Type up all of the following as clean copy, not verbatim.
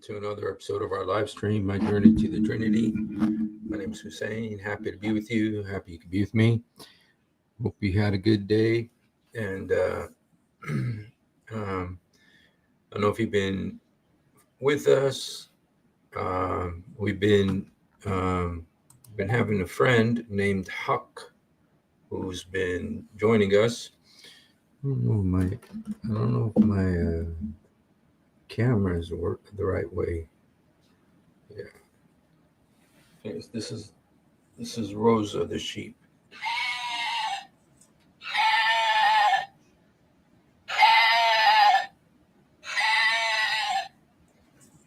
to another episode of our live stream, My Journey to the Trinity. My name is Hussein. Happy to be with you. Happy you could be with me. Hope you had a good day. And I don't know if you've been with us. We've been having a friend named Huck who's been joining us. I don't know if my cameras work the right way. Yeah. Yes, this is Rosa the sheep.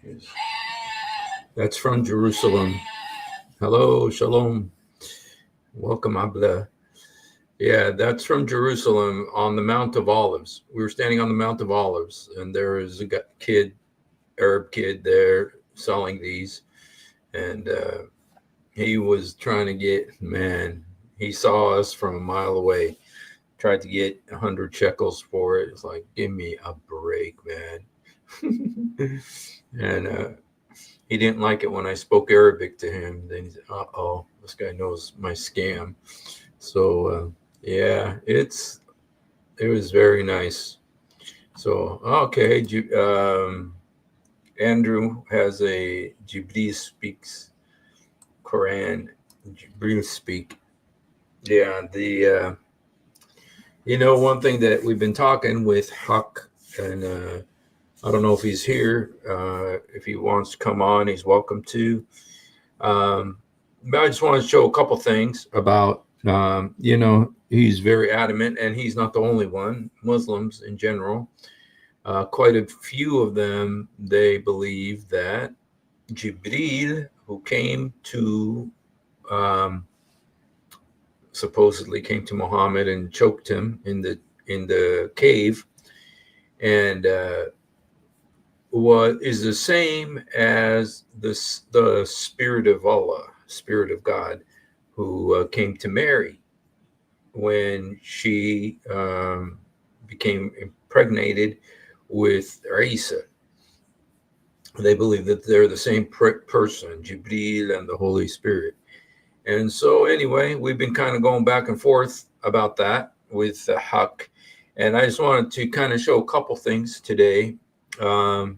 Yes. That's from Jerusalem. Hello, shalom. Welcome, Abla. Yeah, that's from Jerusalem on the Mount of Olives. We were standing on the Mount of Olives, and there was a Arab kid there selling these, and he was trying to he saw us from a mile away, tried to get 100 shekels for it. It's like, give me a break, man. And he didn't like it when I spoke Arabic to him. Then he said, uh-oh, this guy knows my scam. So, yeah, it was very nice. So, okay, Andrew has a Jibreel speaks Quran. Jibreel speak. Yeah, one thing that we've been talking with Huck, and I don't know if he's here. If he wants to come on, he's welcome to. But I just want to show a couple things about, he's very adamant, and he's not the only one. Muslims in general, quite a few of them, they believe that Jibreel, who supposedly came to Muhammad and choked him in the cave, and what is the same as the Spirit of Allah, Spirit of God, who came to Mary when she became impregnated with Isa. They believe that they're the same person, Jibreel and the Holy Spirit. And so anyway, we've been kind of going back and forth about that with Huck. And I just wanted to kind of show a couple things today. Let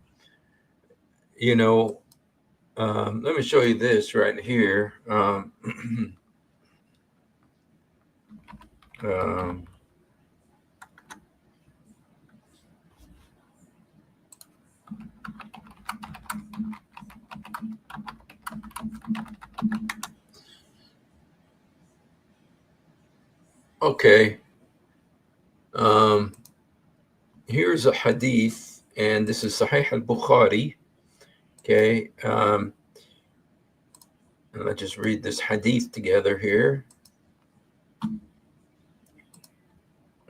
me show you this right here. Okay. Here's a hadith, and this is Sahih al-Bukhari. Okay. And let's just read this hadith together here.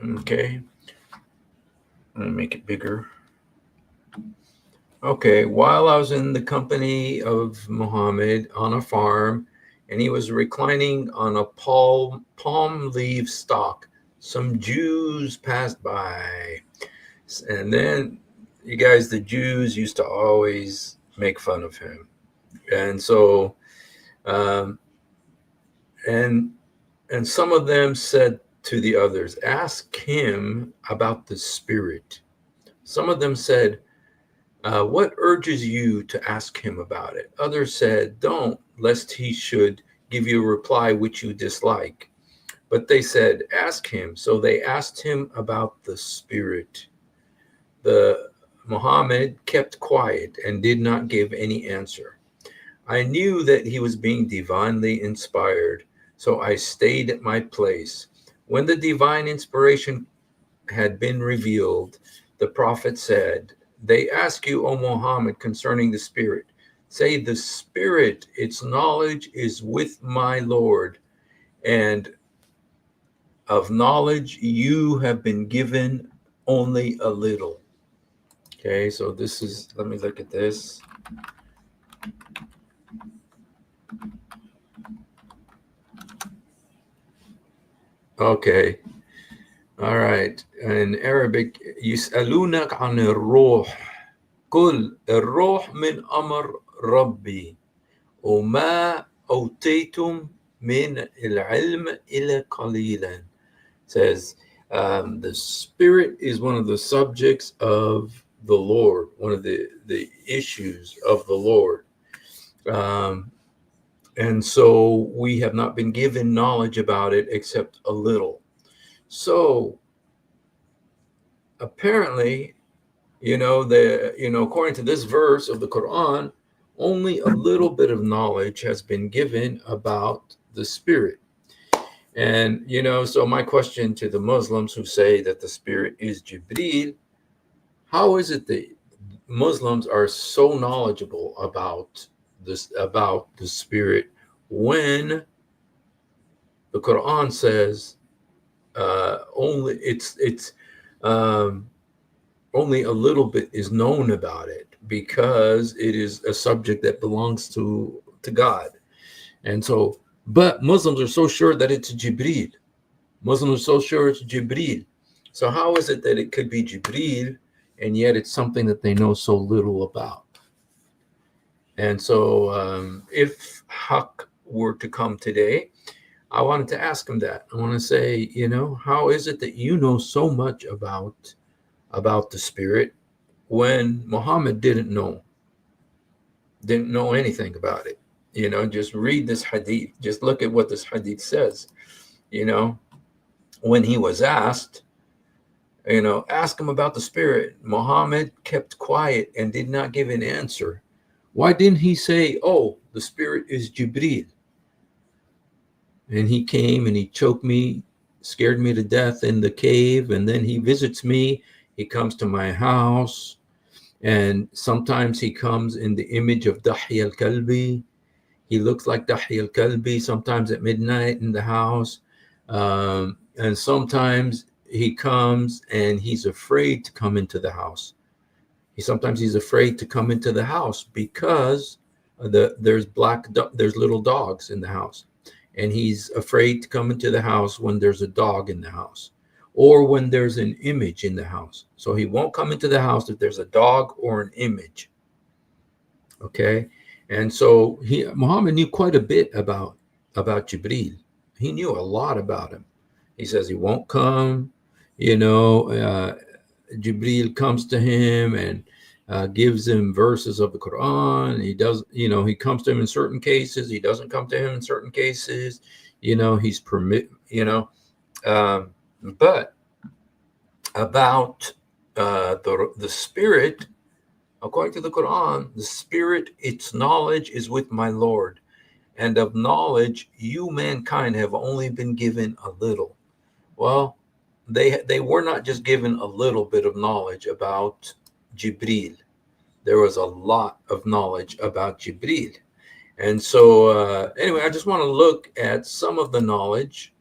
Okay. Let me make it bigger. Okay. While I was in the company of Muhammad on a farm, and he was reclining on a palm leaf stalk, some Jews passed by. And then, you guys, the Jews used to always make fun of him. And so, and some of them said to the others, ask him about the Spirit. Some of them said, what urges you to ask him about it? Others said, don't, lest he should give you a reply which you dislike. But they said, ask him. So they asked him about the Spirit. The Muhammad kept quiet and did not give any answer. I knew that he was being divinely inspired, so I stayed at my place. When the divine inspiration had been revealed, the Prophet said, they ask you, O Muhammad, concerning the Spirit. Say, the Spirit, its knowledge is with my Lord, and of knowledge you have been given only a little. Okay, so let me look at this. Okay, all right. In Arabic, يسألونك عن الروح. قل الروح من أمر ربي وما أوتيتم من العلم إلا قليلا. Says the spirit is one of the subjects of the Lord, one of the issues of the Lord. Um, and so we have not been given knowledge about it except a little. So apparently, according to this verse of the Quran, only a little bit of knowledge has been given about the spirit. And, so my question to the Muslims who say that the spirit is Jibreel, how is it that Muslims are so knowledgeable about the spirit, when the Quran says um, only a little bit is known about it, because it is a subject that belongs to God. And so, but Muslims are so sure that it's Jibreel. Muslims are so sure it's Jibreel. So how is it that it could be Jibreel, and yet it's something that they know so little about? And so if Haq were to come today, I wanted to ask him that. I want to say, how is it that you know so much about the spirit, when Muhammad didn't know anything about it? Just read this hadith. Just look at what this hadith says. When he was asked, ask him about the spirit, Muhammad kept quiet and did not give an answer. Why didn't he say, oh, the spirit is Jibreel, and he came and he choked me, scared me to death in the cave, and then he visits me, he comes to my house, and sometimes he comes in the image of Dahi al-Kalbi. He looks like Dahi al-Kalbi sometimes at midnight in the house. And sometimes he comes and he's afraid to come into the house. Sometimes he's afraid to come into the house because there's little dogs in the house. And he's afraid to come into the house when there's a dog in the house, or when there's an image in the house. So he won't come into the house if there's a dog or an image. Okay. And so Muhammad knew quite a bit about Jibreel. He knew a lot about him. He says he won't come. Jibreel comes to him and gives him verses of the Quran. He does, he comes to him in certain cases. He doesn't come to him in certain cases. He's but about the spirit, according to the Quran, the spirit, its knowledge is with my Lord, and of knowledge you mankind have only been given a little. Well, they were not just given a little bit of knowledge about Jibreel. There was a lot of knowledge about Jibreel. And so anyway, I just want to look at some of the knowledge.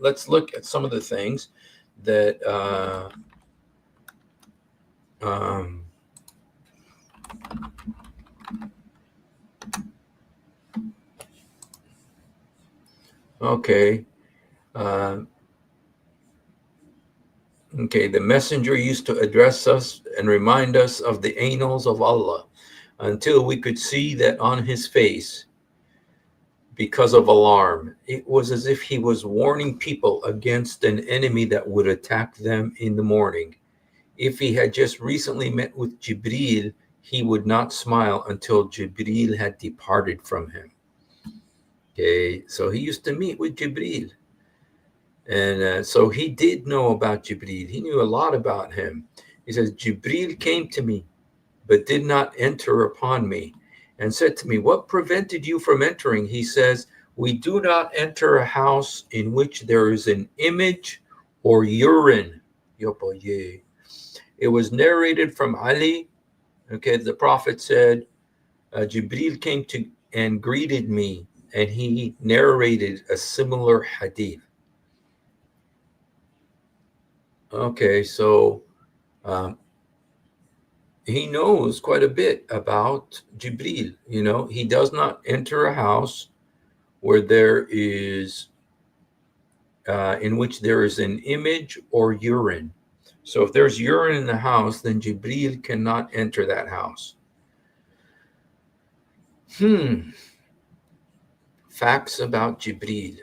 Let's look at some of the things that okay. Okay, the messenger used to address us and remind us of the annals of Allah until we could see that on his face because of alarm. It was as if he was warning people against an enemy that would attack them in the morning. If he had just recently met with Jibreel, he would not smile until Jibreel had departed from him. Okay, so he used to meet with Jibreel. And so he did know about Jibreel. He knew a lot about him. He says, Jibreel came to me, but did not enter upon me, and said to me, what prevented you from entering? He says, we do not enter a house in which there is an image or urine. It was narrated from Ali. Okay, the Prophet said, Jibreel came to and greeted me, and he narrated a similar hadith. Okay, so he knows quite a bit about Jibreel. He does not enter a house where there is, in which there is an image or urine. So if there's urine in the house, then Jibreel cannot enter that house. Facts about Jibreel.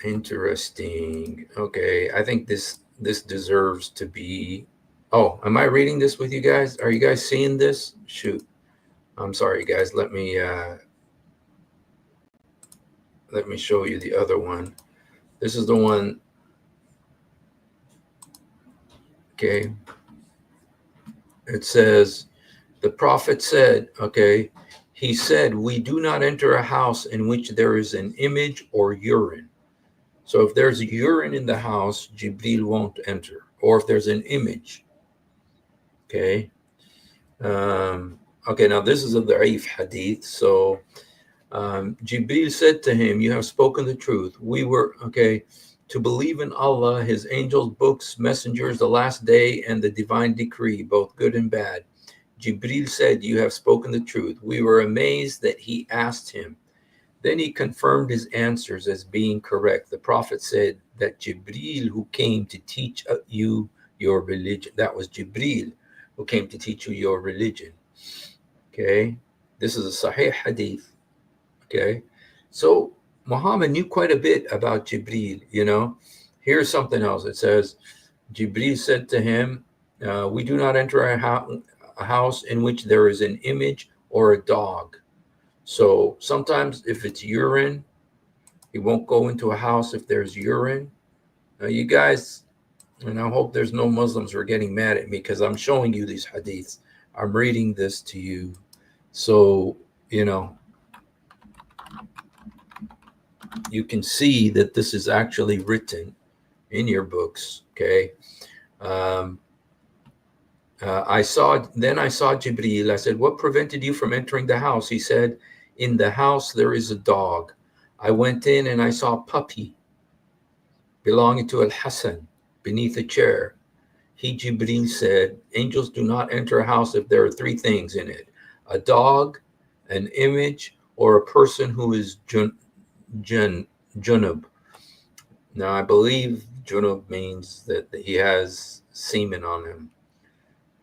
Interesting. Okay, I think this deserves to be. Oh, am I reading this with you guys? Are you guys seeing this? Shoot. I'm sorry, guys. Let me show you the other one. This is the one. Okay. It says, the prophet said, okay, he said, we do not enter a house in which there is an image or urine. So if there's urine in the house, Jibreel won't enter. Or if there's an image. Okay. Okay, now this is a da'if hadith. So Jibreel said to him, you have spoken the truth. We were, okay, to believe in Allah, his angels, books, messengers, the last day, and the divine decree, both good and bad. Jibreel said, you have spoken the truth. We were amazed that he asked him. Then he confirmed his answers as being correct. The Prophet said that Jibreel, who came to teach you your religion, that was Jibreel who came to teach you your religion. Okay, this is a Sahih hadith. Okay, so Muhammad knew quite a bit about Jibreel. You know, here's something else. It says, Jibreel said to him, we do not enter a house in which there is an image or a dog. So sometimes if it's urine, he won't go into a house if there's urine. Now you guys, and I hope there's no Muslims who are getting mad at me because I'm showing you these hadiths. I'm reading this to you. So, you know, you can see that this is actually written in your books. Okay. I saw Jibreel. I said, what prevented you from entering the house? He said, in the house there is a dog. I went in and I saw a puppy belonging to Al-Hassan beneath a chair. He, Jibreel, said, angels do not enter a house if there are three things in it: a dog, an image, or a person who is junub. Now, I believe junub means that he has semen on him.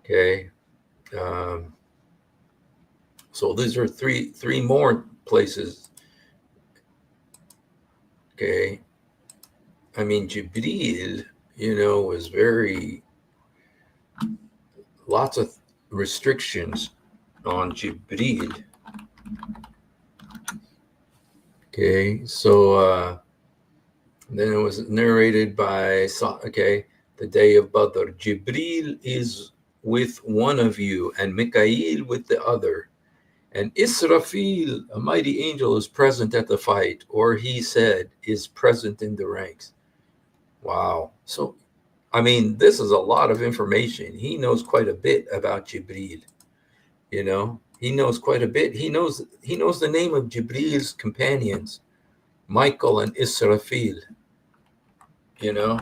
Okay. So these are three more places. Okay. I mean, Jibreel, you know, was lots of restrictions on Jibreel. Okay. So then it was narrated by, okay, the day of Badr. Jibreel is with one of you and Mikael with the other. And Israfil, a mighty angel, is present at the fight, or he said, is present in the ranks. Wow. So, I mean, this is a lot of information. He knows quite a bit about Jibreel. You know, he knows quite a bit. He knows the name of Jibreel's companions, Michael and Israfil. You know.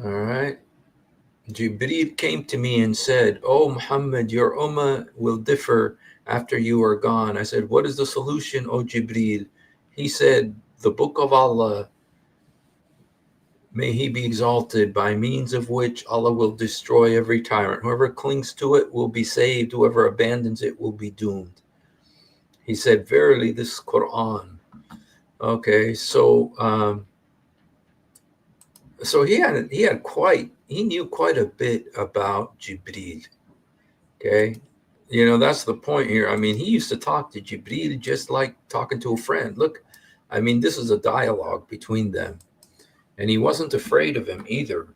All right. Jibreel came to me and said, "Oh Muhammad, your ummah will differ after you are gone." I said, "What is the solution, O Jibreel?" He said, "The book of Allah, may he be exalted, by means of which Allah will destroy every tyrant. Whoever clings to it will be saved. Whoever abandons it will be doomed." He said, "Verily, this is Quran." Okay, so he knew quite a bit about Jibreel. Okay, you know, that's the point here. I mean, he used to talk to Jibreel just like talking to a friend. Look, I mean, this is a dialogue between them, and he wasn't afraid of him either.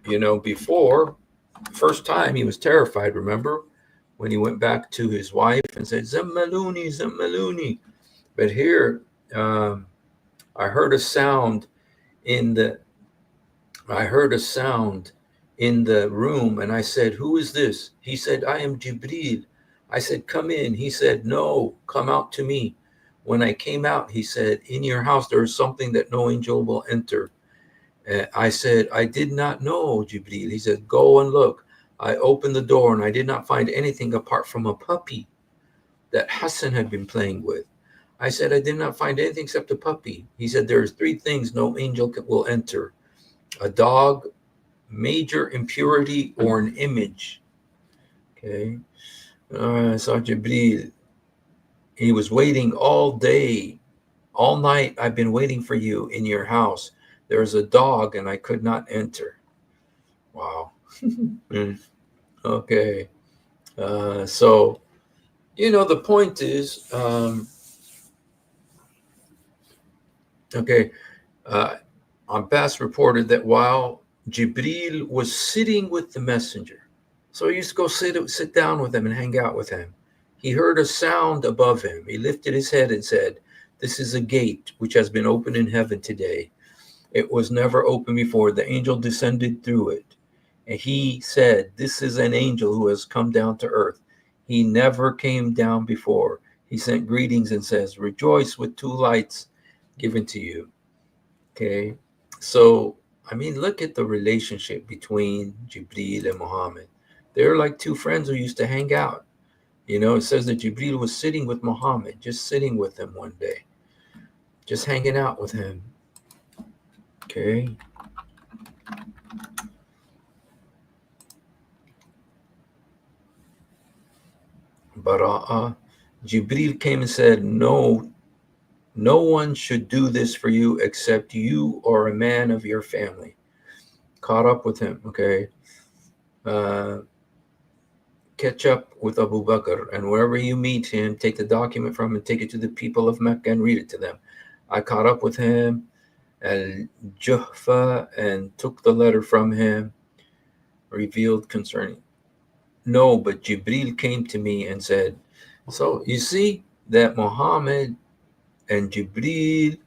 You know, before, first time he was terrified. Remember when he went back to his wife and said, "Zammaluni, Zammaluni," but here I heard a sound in the room, and I said, "Who is this?" He said, "I am Jibreel." I said, "Come in." He said, "No, come out to me." When I came out, he said, "In your house there is something that no angel will enter." I said, "I did not know, Jibreel." He said, "Go and look." I opened the door and I did not find anything apart from a puppy that Hassan had been playing with. I said, I did not find anything except a puppy. He said, there's three things no angel will enter: a dog, major impurity, or an image. Okay. I saw Jibreel. He was waiting all day, all night. I've been waiting for you in your house. There's a dog and I could not enter. Wow. Okay. So, the point is, okay, uh, Abbas reported that while Jibreel was sitting with the messenger, so he used to go sit down with him and hang out with him, he heard a sound above him. He lifted his head and said, "This is a gate which has been opened in heaven today. It was never opened before. The angel descended through it." And he said, "This is an angel who has come down to earth. He never came down before. He sent greetings and says, 'Rejoice with two lights given to you.'" Okay. So, look at the relationship between Jibreel and Muhammad. They're like two friends who used to hang out. It says that Jibreel was sitting with Muhammad, just sitting with him one day, just hanging out with him. Okay. But Jibreel came and said, "No, no one should do this for you except you or a man of your family." Caught up with him. Okay. Catch up with Abu Bakr, and wherever you meet him, take the document from him, take it to the people of Mecca and read it to them. I caught up with him at Juhfa and took the letter from him, revealed concerning. No, but Jibreel came to me and said, so you see that Muhammad and Jibreel,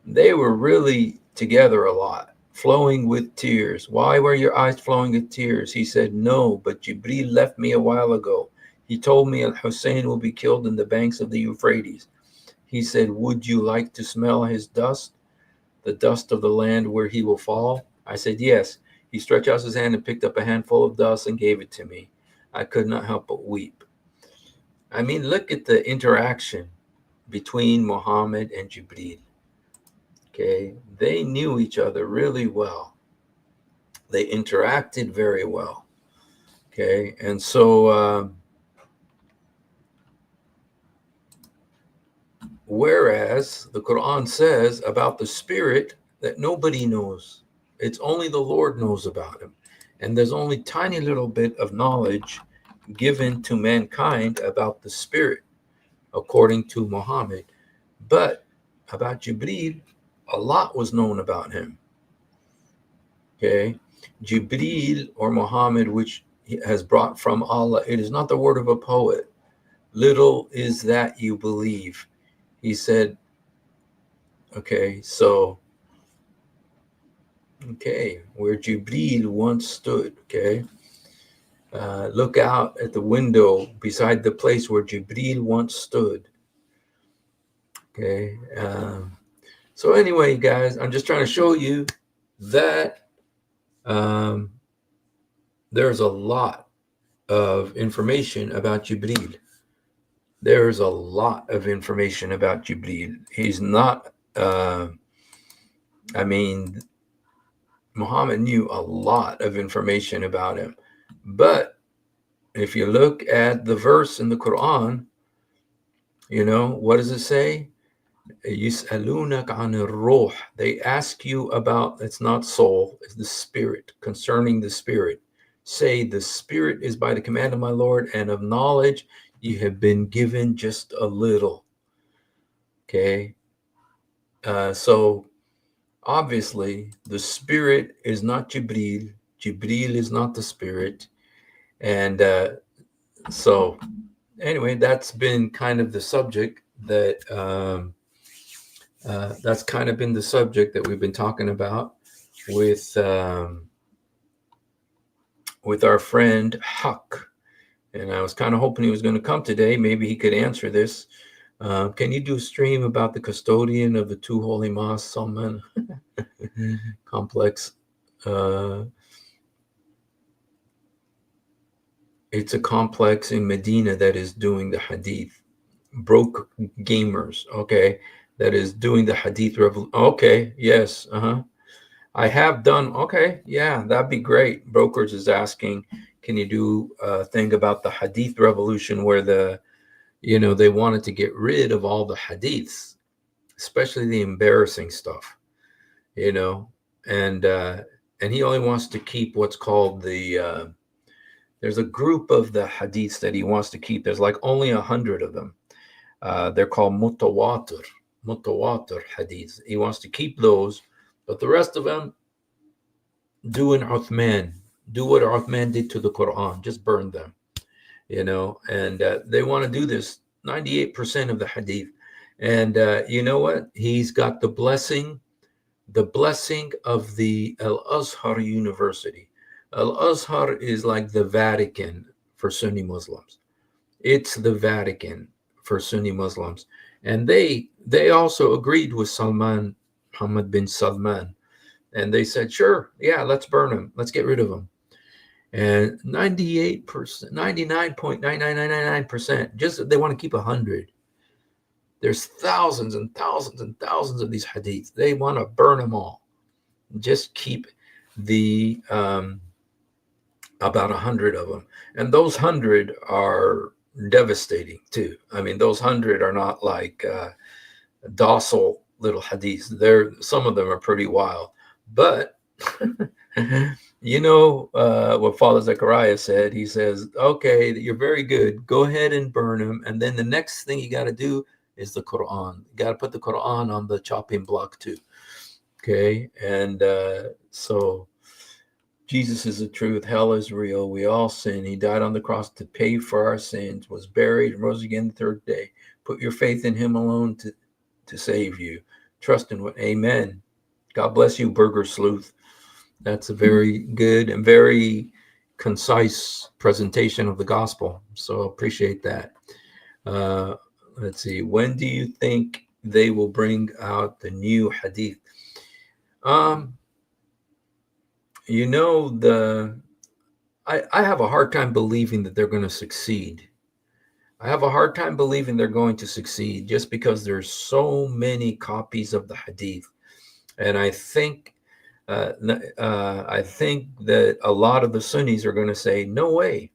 they were really together a lot, flowing with tears. "Why were your eyes flowing with tears?" He said, "No, but Jibreel left me a while ago. He told me Al-Hussein will be killed in the banks of the Euphrates. He said, 'Would you like to smell his dust, the dust of the land where he will fall?' I said, 'Yes.' He stretched out his hand and picked up a handful of dust and gave it to me. I could not help but weep." Look at the interaction between Muhammad and Jibreel. Okay, they knew each other really well. They interacted very well. Okay, and so whereas the Quran says about the Spirit that nobody knows, it's only the Lord knows about him, and there's only tiny little bit of knowledge given to mankind about the Spirit, according to Muhammad. But about Jibreel, a lot was known about him. Okay, Jibreel or Muhammad, which has brought from Allah, it is not the word of a poet. Little is that you believe. He said, okay, so, okay, where Jibreel once stood, okay, look out at the window beside the place where Jibreel once stood. Okay, so anyway, guys, I'm just trying to show you that there's a lot of information about Jibreel. There's a lot of information about Jibreel. He's not, Muhammad knew a lot of information about him. But if you look at the verse in the Quran, what does it say? يسألونك عن الروح. They ask you about, it's not soul, it's the spirit, concerning the spirit. Say, the spirit is by the command of my Lord, and of knowledge you have been given just a little. Okay. So obviously the spirit is not Jibreel. Jibreel is not the spirit. And so anyway, that's been kind of the subject that that's kind of been the subject that we've been talking about with our friend Huck. And I was kind of hoping he was going to come today. Maybe he could answer this. Can you do a stream about the custodian of the two holy mosques, Salman complex? It's a complex in Medina that is doing the hadith. broke gamers, okay, that is doing the hadith revolution. Okay, yes, I have done. Okay, yeah, that'd be great. Brokers is asking, can you do a thing about the hadith revolution where they wanted to get rid of all the hadiths, especially the embarrassing stuff, you know, and he only wants to keep what's called there's a group of the hadiths that he wants to keep. There's like only 100 of them. They're called mutawatir hadiths. He wants to keep those, but the rest of them, do what Uthman did to the Quran, just burn them, and they want to do this 98% of the hadith. And you know what? He's got the blessing of the Al-Azhar University. Al-Azhar is like the Vatican for Sunni Muslims. It's the Vatican for Sunni Muslims. And they also agreed with Muhammad bin Salman. And they said, sure, yeah, let's burn him. Let's get rid of him. And 98%, 99.9999%, just they want to keep 100. There's thousands and thousands and thousands of these hadiths. They want to burn them all. Just keep the about 100 of them. And those 100 are devastating too. I mean, those 100 are not like docile little hadiths. Some of them are pretty wild. But what Father Zechariah said, he says, okay, you're very good. Go ahead and burn them. And then the next thing you got to do is the Quran. You got to put the Quran on the chopping block too. Okay. And so Jesus is the truth. Hell is real. We all sin. He died on the cross to pay for our sins, was buried, and rose again the third day. Put your faith in him alone to save you. Trust in what. Amen. God bless you, Burger Sleuth. That's a very good and very concise presentation of the gospel. So appreciate that. Let's see. When do you think they will bring out the new hadith? I have a hard time believing that they're going to succeed. I have a hard time believing they're going to succeed just because there's so many copies of the hadith. And I think that a lot of the Sunnis are going to say, no way.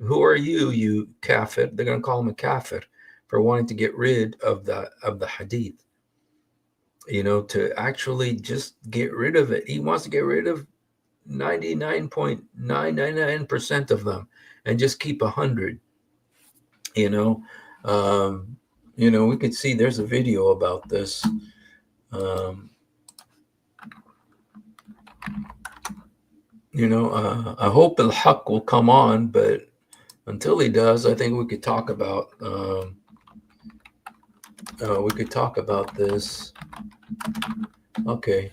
Who are you, you kafir? They're going to call him a kafir for wanting to get rid of the hadith. To actually just get rid of it. He wants to get rid of 99.999% of them and just keep 100. We could see there's a video about this. I hope Al-Haq will come on, but until he does, I think we could talk about this. Okay.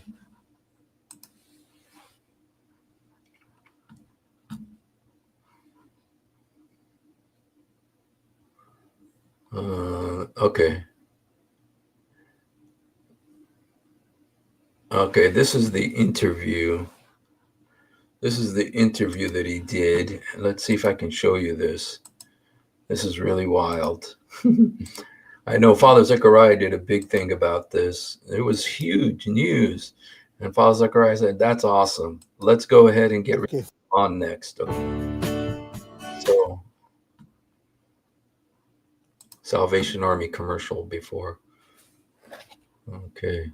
Okay. Okay, this is the interview. This is the interview that he did. Let's see if I can show you this. This is really wild. I know Father Zechariah did a big thing about this. It was huge news. And Father Zechariah said, that's awesome. Let's go ahead and get on next. Okay. So, Salvation Army commercial before. Okay.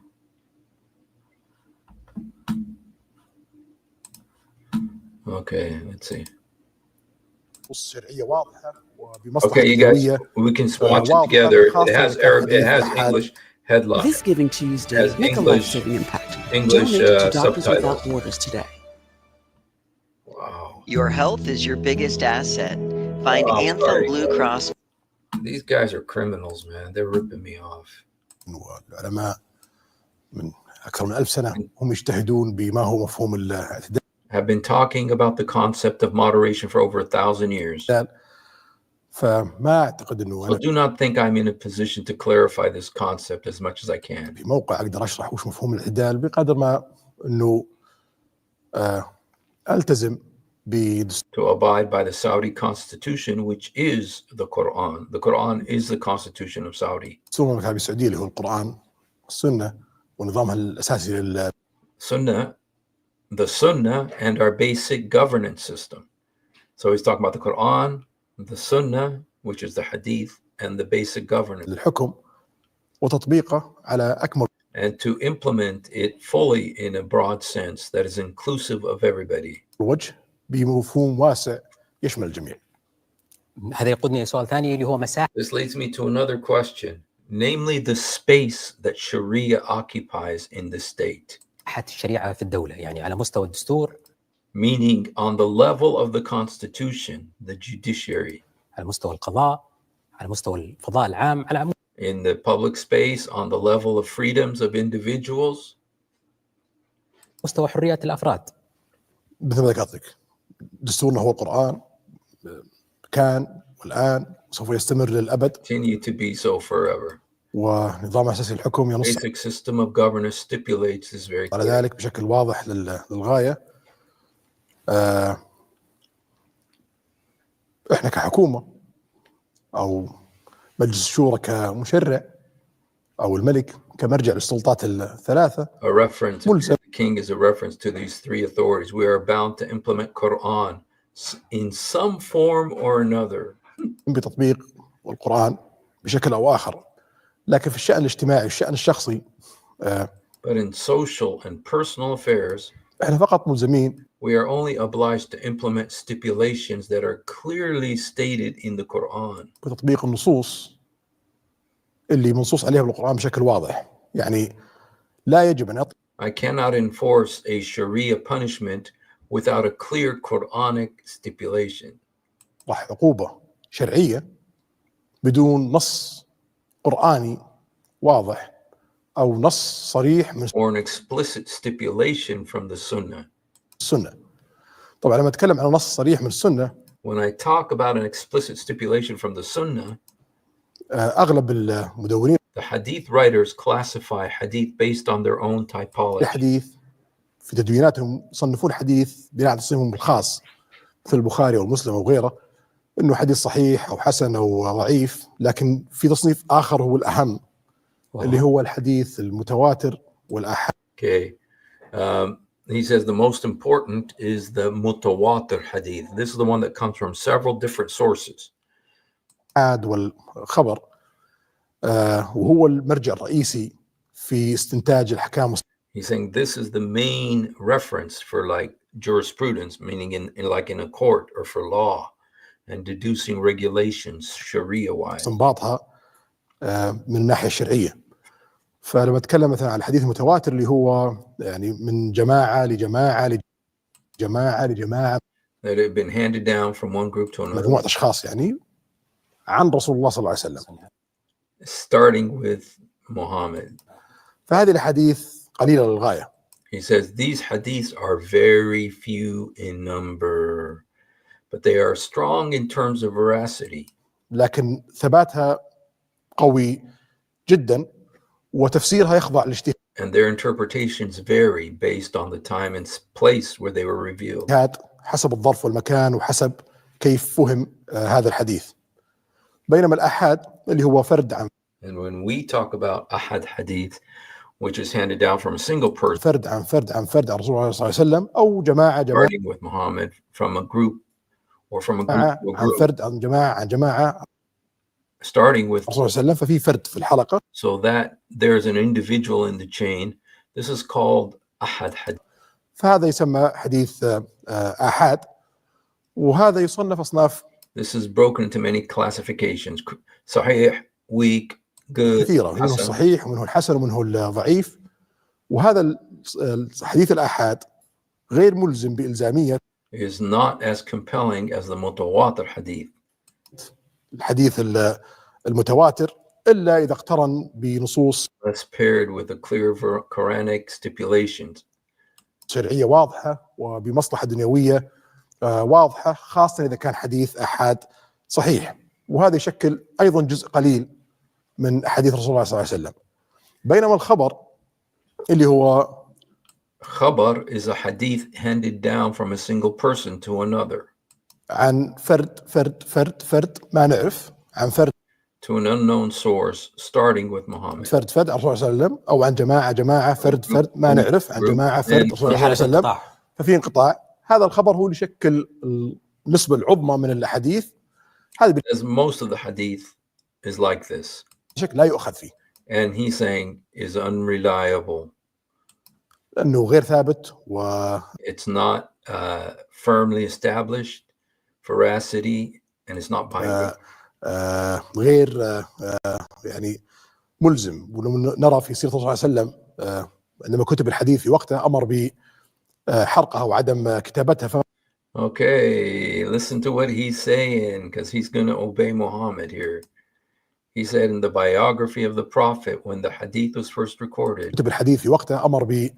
Okay, let's see. Okay, you guys, we can watch it together. It has Arabic, it has English headline. This Giving Tuesday, make a life-saving impact. English Donate to Doctors subtitles. Without Borders today. Wow. Your health is your biggest asset. Find Anthem Blue Cross. These guys are criminals, man. They're ripping me off. Have been talking about the concept of moderation for over 1,000 years. So do not think I'm in a position to clarify this concept as much as I can. to abide by the Saudi constitution, which is the Quran. The Quran is the constitution of Saudi. بدستور المملكة العربية السعودية اللي هو القرآن، السنة ونظامها الأساسي Sunnah, the Sunnah, and our basic governance system. So he's talking about the Quran, the Sunnah, which is the Hadith, and the basic governance. للحكم وتطبيقه على أكمل And to implement it fully in a broad sense that is inclusive of everybody. وجه بمفهوم واسع يشمل الجميع. هذا يقودني لسؤال ثاني اللي هو مساحة This leads me to another question, namely the space that Sharia occupies in the state. الشريعة في الدولة، يعني على مستوى الدستور، Meaning on the level of the constitution, the judiciary, على مستوى القضاء، على مستوى الفضاء العام، على عموم in the public space, on the level of freedoms of individuals, مستوى حريات الأفراد. مثل ما ذكرت لك دستورنا هو القرآن، كان والآن سوف يستمر للأبد، continue to be so forever. ونظام أساسي الحكم ينص Basic system of governance stipulates this very على clearly. ذلك بشكل واضح للغاية. إحنا كحكومة أو مجلس الشورى كمشرع أو الملك كمرجع للسلطات الثلاثة A reference, ملزم the king is a reference to these three authorities. We are bound to implement Quran in some form or another. بتطبيق القرآن بشكل أو آخر، لكن في الشأن الاجتماعي والشأن الشخصي But in social and personal affairs, إحنا فقط ملزمين we are only obliged to implement stipulations that are clearly stated in the Quran. بتطبيق النصوص اللي منصوص عليها بالقرآن بشكل واضح. يعني لا يجب أن I cannot enforce a Sharia punishment without a clear Quranic stipulation. يطرح عقوبة شرعية بدون نص قرآني واضح أو نص صريح من Or an explicit stipulation from the Sunnah. السنة. طبعا لما أتكلم عن نص صريح من السنة، When I talk about an explicit stipulation from the Sunnah, أغلب المدونين the Hadith writers classify Hadith based on their own typology. الحديث في تدويناتهم يصنفون حديث بناء على تصنيفهم الخاص مثل البخاري أو مسلم أو غيره إنه حديث صحيح أو حسن أو ضعيف، لكن في تصنيف آخر هو الأهم اللي هو الحديث المتواتر والآحاد. Okay. He says the most important is the mutawatir hadith. This is the one that comes from several different sources. والخبر وهو المرجع الرئيسي في استنتاج الأحكام. He's saying this is the main reference for like jurisprudence, meaning in a court or for law and deducing regulations Sharia-wise. استنباطها من الناحية الشرعية. فلما أتكلم مثلا عن الحديث المتواتر اللي هو يعني من جماعة لجماعة لجماعة لجماعة That have been handed down from one group to another. مجموعة أشخاص يعني عن رسول الله صلى الله عليه وسلم. Starting with Muhammad. فهذه الحديث قليلة للغاية. He says these hadiths are very few in number, but they are strong in terms of veracity. لكن ثباتها قوي جدا وتفسيرها يخضع للاجتهاد. And their interpretations vary based on the time and place where they were revealed. حسب الظرف والمكان وحسب كيف فهم هذا الحديث. بينما الآحاد اللي هو فرد عن And when we talk about ahad hadith, which is handed down from a single person, فرد عن فرد عن فرد عن رسول الله صلى الله عليه وسلم أو جماعة starting with Muhammad from a group or from a group to a عن group, فرد عن جماعة عن جماعة starting with رسول الله صلى الله عليه وسلم، ففي فرد في الحلقة. so that there's an individual in the chain. This is called ahad hadith. فهذا يسمى حديث آحاد، وهذا يصنف أصناف This is broken into many classifications: sahih, weak, good, كثيرة، منه hasan. الصحيح ومنه الحسن ومنه الضعيف. وهذا حديث الآحاد غير ملزم بإلزامية is not as compelling as the mutawatir hadith. الحديث المتواتر إلا إذا اقترن بنصوص That's paired with a clear Quranic stipulations. شرعية واضحة وبمصلحة دنيوية واضحة، خاصة إذا كان حديث آحاد صحيح، وهذا يشكل أيضا جزء قليل من حديث رسول الله صلى الله عليه وسلم. بينما الخبر اللي هو Khabar is a hadith handed down from a single person to another. عن فرد ما نعرف، عن فرد To an unknown source, starting with Muhammad. فرد عن الرسول صلى الله عليه وسلم، او عن جماعه فرد ما نعرف، عن جماعه فرد الرسول في صلى الله عليه حالة وسلم. انقطاع. ففي انقطاع. هذا الخبر هو اللي يشكل النسبه العظمى من الاحاديث. هذا As most of the hadith is like this. بشكل لا يؤخذ فيه. And he's saying is unreliable. لانه غير ثابت و It's not firmly established veracity and it's not binding. غير يعني ملزم. ولو نرى في سيره الرسول صلى الله عليه وسلم عندما كتب الحديث في وقته امر بحرقها وعدم كتابتها. Okay, listen to what he's saying because he's going to obey Muhammad here. He said in the biography of the Prophet, when the hadith was first recorded, كتب الحديث في وقته امر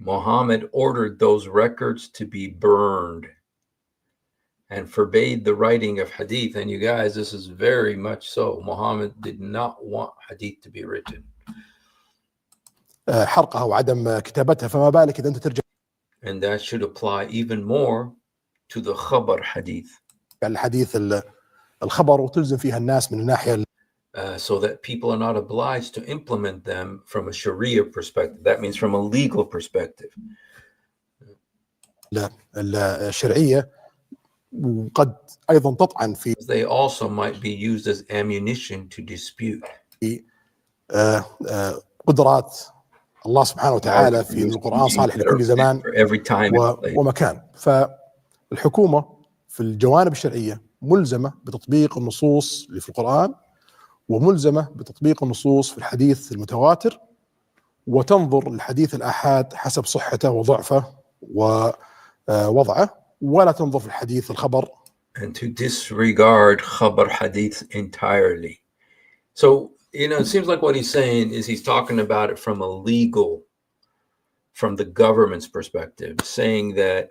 Muhammad ordered those records to be burned and forbade the writing of hadith. And you guys, this is very much so. Muhammad did not want hadith to be written. حرقها وعدم كتابتها، فما بالك اذا انت ترجع. And that should apply even more to the khabar hadith. الحديث الخبر وتلزم فيها الناس من الناحيه so that people are not obliged to implement them from a Sharia perspective. That means from a legal perspective. الشرعيه، وقد ايضا تطعن في. They also might be used as ammunition to dispute. قدرات الله سبحانه وتعالى في القرآن صالح لكل زمان ومكان. فالحكومة في الجوانب الشرعية ملزمة بتطبيق النصوص اللي في القرآن، وملزمة بتطبيق النصوص في الحديث المتواتر، وتنظر الحديث الآحاد حسب صحته وضعفه ووضعه، ولا تنظر في الحديث الخبر. And to disregard khabar hadith entirely. So, you know, it seems like what he's saying is he's talking about it from the government's perspective, saying that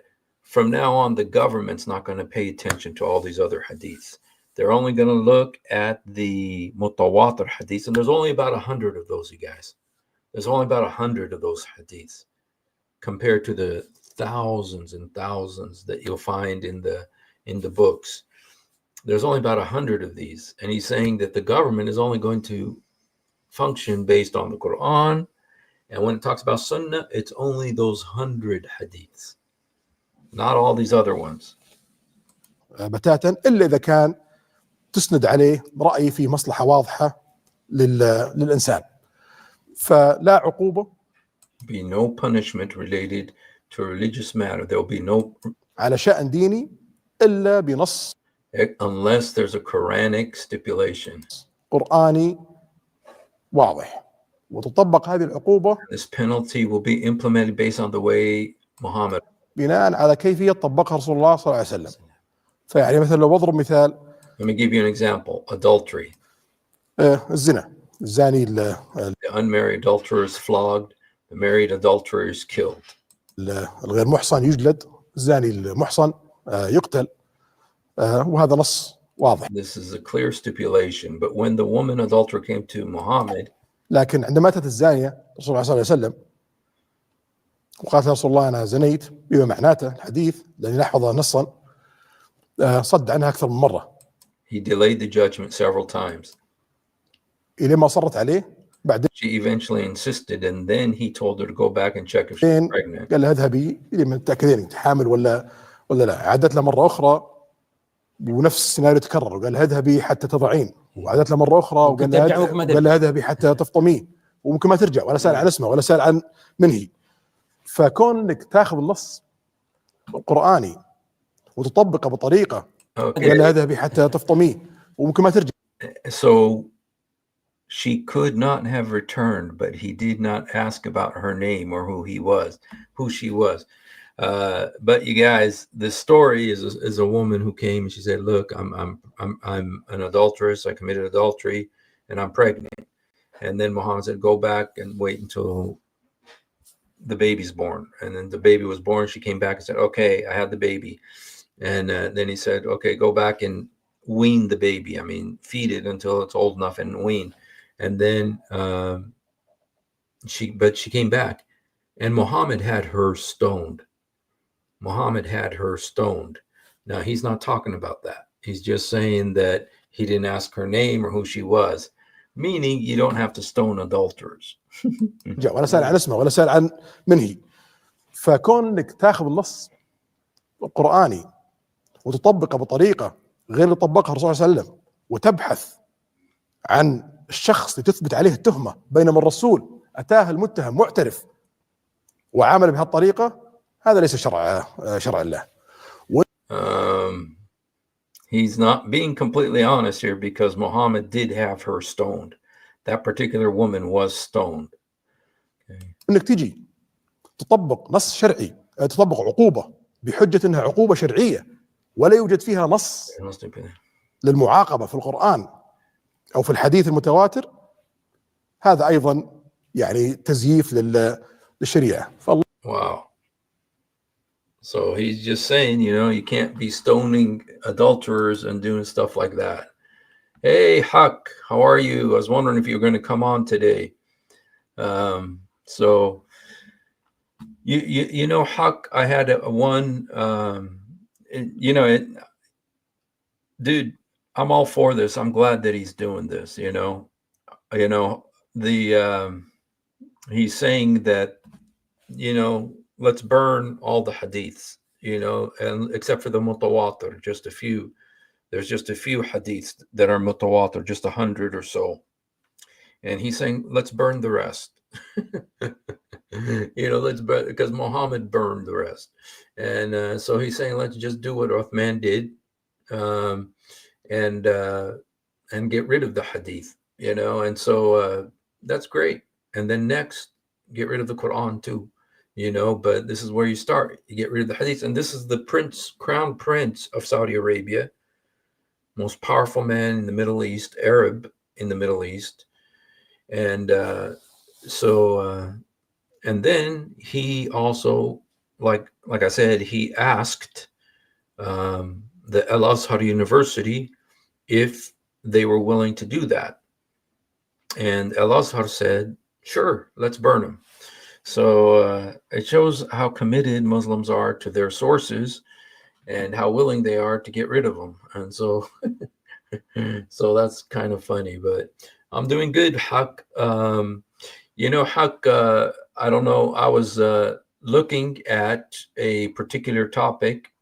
from now on, the government's not going to pay attention to all these other hadiths. They're only going to look at the mutawatir hadiths, and there's only about 100 of those, you guys. There's only about 100 of those hadiths compared to the thousands and thousands that you'll find in the books. There's only about 100 of these. And he's saying that the government is only going to function based on the Quran. And when it talks about Sunnah, it's only those 100 hadiths, not all these other ones. بتاتا إلا إذا كان تسند عليه رأي في مصلحة واضحة للإنسان. فلا عقوبة. Be no punishment related to a religious matter. There will be no على شأن ديني إلا بنص. Unless there's a Quranic stipulation. قرآني واضح. وتطبق هذه العقوبة. This penalty will be implemented based on the way Muhammad. بناء على كيفية طبقها رسول الله صلى الله عليه وسلم. فيعني مثلا لو بضرب مثال. Let me give you an example. Adultery. الزنا. الزاني. The unmarried adulterer is flogged. The married adulterer is killed. الغير محصن يجلد. الزاني المحصن يقتل. وهذا نص واضح. This is a clear stipulation. But when the woman adulterer came to Muhammad, لكن عندما أتت الزانية رسول الله صلى الله عليه وسلم وقالت يا رسول الله أنا زنيت، بما معناته الحديث الذي نحفظه نصا، صد عنها أكثر من مرة. He delayed the judgment several times. إلى ما صرت عليه. بعدين she eventually insisted, and then he told her to go back and check if she's pregnant. قال لها اذهبي إلى من تأكدين أنت حامل ولا لا. عادت له مرة أخرى ونفس السيناريو تكرر، وقال لها اذهبي حتى تضعين، وعادت له مرة أخرى وقال لها اذهبي حتى تفطمين، وممكن ما ترجع ولا سأل عن اسمه ولا سأل عن من هي. فكون انك تاخذ النص القرآني وتطبقه بطريقة قال لها اذهبي حتى تفطمين وممكن ما ترجع. So she could not have returned, but he did not ask about her name or who she was. But you guys, the story is a woman who came and she said, "Look, I'm an adulteress. I committed adultery, and I'm pregnant." And then Muhammad said, "Go back and wait until the baby's born." And then the baby was born. She came back and said, "Okay, I had the baby." And then he said, "Okay, go back and wean the baby. I mean, feed it until it's old enough and wean." And then she came back, And Muhammad had her stoned. Muhammad had her stoned. Now, he's not talking about that. He's just saying that he didn't ask her name or who she was, meaning you don't have to stone adulterers. ولا سأل عن اسمه ولا سأل عن من هي. فكون انك تاخذ النص القرآني وتطبقه بطريقة غير اللي طبقها الرسول صلى الله عليه وسلم، وتبحث عن الشخص لتثبت عليه التهمة، بينما الرسول أتاه المتهم معترف وعامل بهالطريقة، هذا ليس شرع الله. He's not being completely honest here, because Muhammad did have her stoned. That particular woman was stoned. Okay. انك تيجي تطبق نص شرعي، تطبق عقوبة بحجة انها عقوبة شرعية ولا يوجد فيها نص للمعاقبة في القرآن او في الحديث المتواتر، هذا ايضا يعني تزييف للشريعة. Wow. So he's just saying, you can't be stoning adulterers and doing stuff like that. Hey, Huck, how are you? I was wondering if you were going to come on today. So, Huck, I had one, dude, I'm all for this. I'm glad that he's doing this, he's saying that, let's burn all the hadiths, and except for the mutawatir, just a few. There's just a few hadiths that are mutawatir, just 100 or so. And he's saying, let's burn the rest. Let's burn, because Muhammad burned the rest. And so he's saying, let's just do what Uthman did, and get rid of the hadith, and so that's great. And then next, get rid of the Quran too. But this is where you start. You get rid of the hadith. And this is the crown prince of Saudi Arabia, most powerful man in the Middle East, Arab in the Middle East. And and then he also, like I said, he asked the Al-Azhar University if they were willing to do that. And Al-Azhar said, sure, let's burn them. So it shows how committed Muslims are to their sources and how willing they are to get rid of them. And so, so that's kind of funny, but I'm doing good, Huck. Huck, I don't know. I was looking at a particular topic.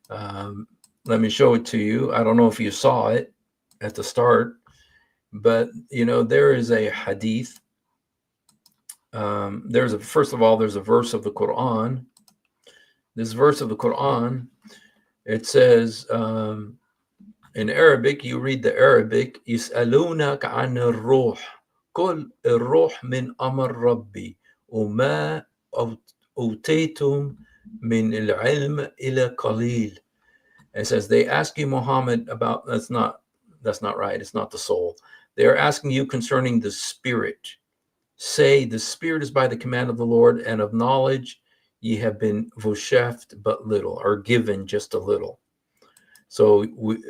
Let me show it to you. I don't know if you saw it at the start, but, there is a hadith. First of all, there's a verse of the Quran. This verse of the Quran, it says, in Arabic, you read the Arabic, يسألونك عن الروح قل الروح من أمر ربي وما أوتيتم من العلم إلى قليل. It says, they ask you, Muhammad, about, that's not right. It's not the soul. They are asking you concerning the spirit. Say, the spirit is by the command of the Lord, and of knowledge ye have been vosheft but little, or given just a little. So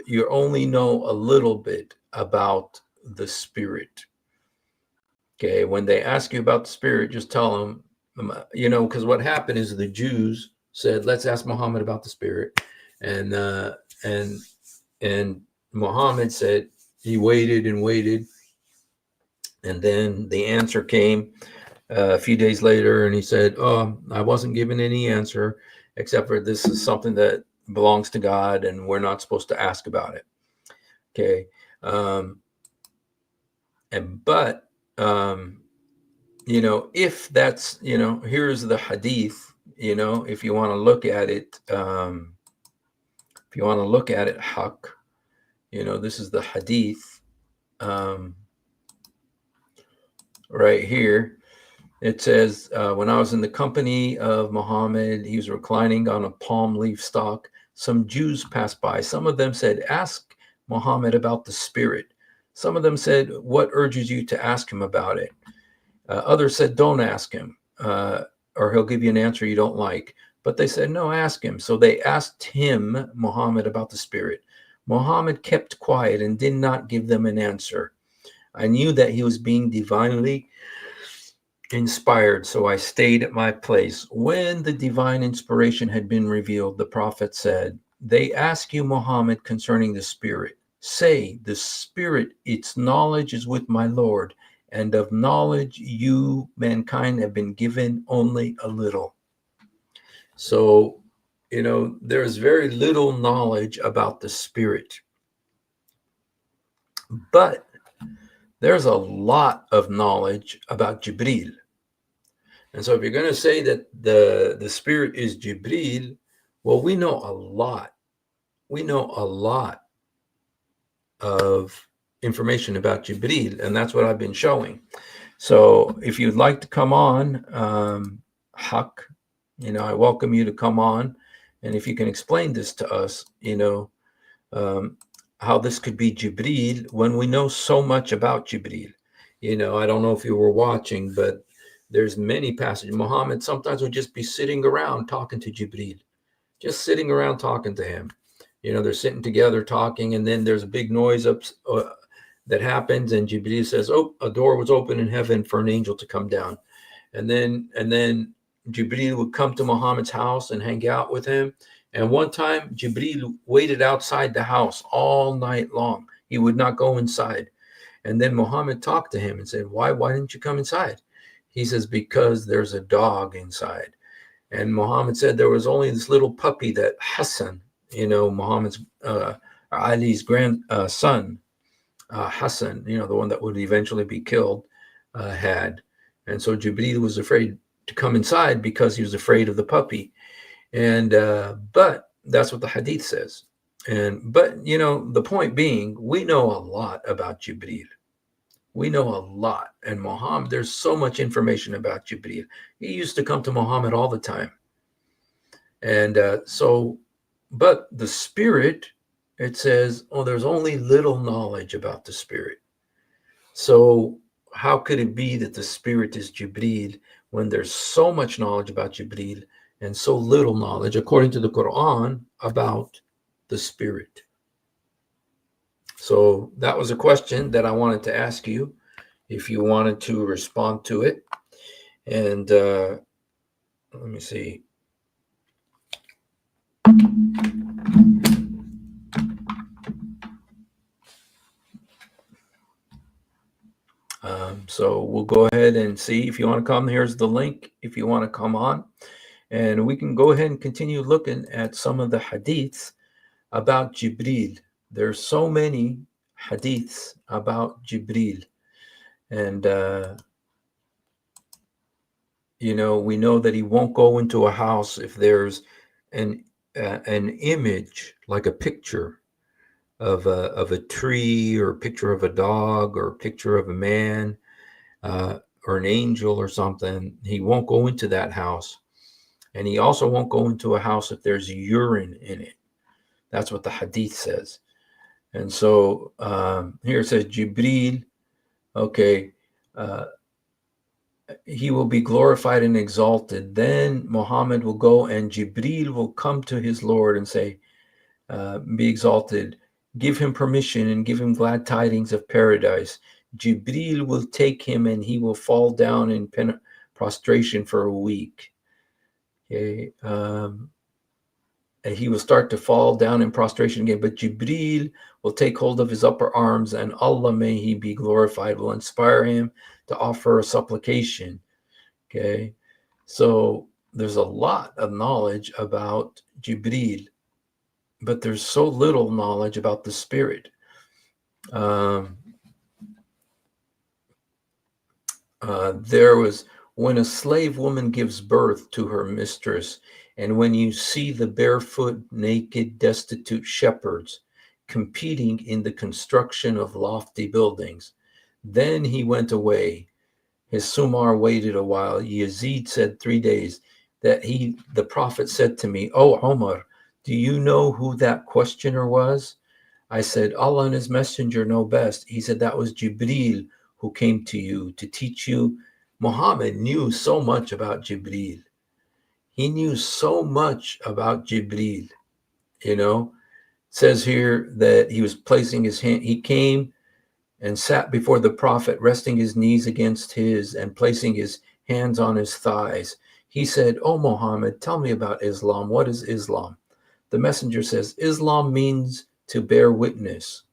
you only know a little bit about the spirit. Okay, when they ask you about the spirit, just tell them, because what happened is the Jews said, let's ask Muhammad about the spirit. And Muhammad said, he waited and waited. And then the answer came a few days later, and he said, oh, I wasn't given any answer, except for this is something that belongs to God, and we're not supposed to ask about it. Okay. If that's, here's the hadith, if you want to look at it, Huck, this is the hadith, right here. It says, when I was in the company of Muhammad, he was reclining on a palm leaf stalk. Some Jews passed by. Some of them said, ask Muhammad about the spirit. Some of them said, what urges you to ask him about it? Others said, don't ask him, or he'll give you an answer you don't like. But they said, no, ask him. So they asked him, Muhammad, about the spirit. Muhammad kept quiet and did not give them an answer. I knew that he was being divinely inspired, so I stayed at my place. When the divine inspiration had been revealed, the prophet said, they ask you, Muhammad, concerning the spirit. Say, the spirit, its knowledge is with my Lord, and of knowledge you, mankind, have been given only a little. So, there's very little knowledge about the spirit, but there's a lot of knowledge about Jibreel. And so if you're going to say that the spirit is Jibreel, well, we know a lot. We know a lot of information about Jibreel, and that's what I've been showing. So if you'd like to come on, Haq, I welcome you to come on. And if you can explain this to us, how this could be Jibreel when we know so much about Jibreel. I don't know if you were watching, but there's many passages. Muhammad sometimes would just be sitting around talking to Jibreel, just sitting around talking to him. They're sitting together talking, and then there's a big noise up that happens, and Jibreel says, "Oh, a door was open in heaven for an angel to come down," and then Jibreel would come to Muhammad's house and hang out with him. And one time, Jibreel waited outside the house all night long. He would not go inside. And then Muhammad talked to him and said, "Why didn't you come inside?" He says, "Because there's a dog inside." And Muhammad said there was only this little puppy that Hassan, Muhammad's Ali's grandson, Hassan, the one that would eventually be killed, had. And so Jibreel was afraid to come inside because he was afraid of the puppy. And but that's what the hadith says. But the point being, we know a lot about Jibreel. We know a lot. And Muhammad, there's so much information about Jibreel. He used to come to Muhammad all the time. And but the spirit, it says, there's only little knowledge about the spirit. So how could it be that the spirit is Jibreel when there's so much knowledge about Jibreel and so little knowledge, according to the Quran, about the spirit? So that was a question that I wanted to ask you, if you wanted to respond to it. And let me see. So we'll go ahead and see if you want to come. Here's the link if you want to come on. And we can go ahead and continue looking at some of the hadiths about Jibreel. There's so many hadiths about Jibreel. And, we know that he won't go into a house if there's an image, like a picture of a tree, or a picture of a dog, or a picture of a man, or an angel or something. He won't go into that house. And he also won't go into a house if there's urine in it. That's what the hadith says. And so here it says Jibreel, okay, he will be glorified and exalted. Then Muhammad will go and Jibreel will come to his Lord and say, be exalted, give him permission and give him glad tidings of paradise. Jibreel will take him and he will fall down in prostration for a week. Okay, and he will start to fall down in prostration again, but Jibreel will take hold of his upper arms, and Allah, may he be glorified, will inspire him to offer a supplication. Okay, so there's a lot of knowledge about Jibreel, but there's so little knowledge about the spirit. There was, when a slave woman gives birth to her mistress, and when you see the barefoot, naked, destitute shepherds competing in the construction of lofty buildings, then he went away. His Sumar waited a while. Yazid said 3 days. The prophet said to me, "Oh, Omar, do you know who that questioner was?" I said, "Allah and his messenger know best." He said, "That was Jibreel who came to you to teach you." Muhammad knew so much about Jibreel. He knew so much about Jibreel. It says here that he was placing his hand, he came and sat before the prophet, resting his knees against his and placing his hands on his thighs. He said, "Oh, Muhammad, tell me about Islam. What is Islam?" The messenger says, "Islam means to bear witness.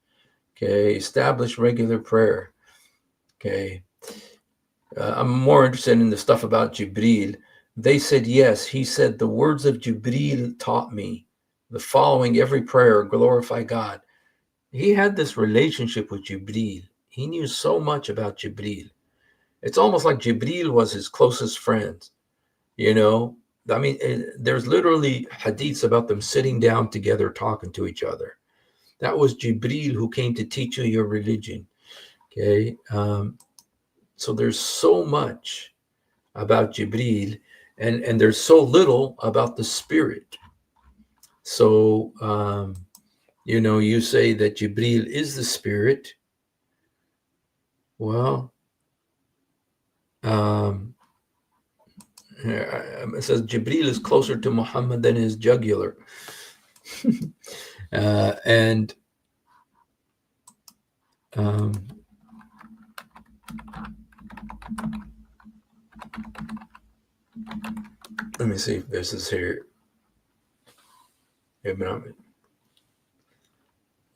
Okay, establish regular prayer. Okay, I'm more interested in the stuff about Jibreel." They said, "Yes." He said, "The words of Jibreel taught me the following every prayer, glorify God." He had this relationship with Jibreel. He knew so much about Jibreel. It's almost like Jibreel was his closest friend. You know, I mean, there's literally hadiths about them sitting down together talking to each other. That was Jibreel who came to teach you your religion. Okay. So there's so much about Jibreel, and there's so little about the spirit. So, you say that Jibreel is the spirit. Well, it says Jibreel is closer to Muhammad than his jugular. And let me see if this is here.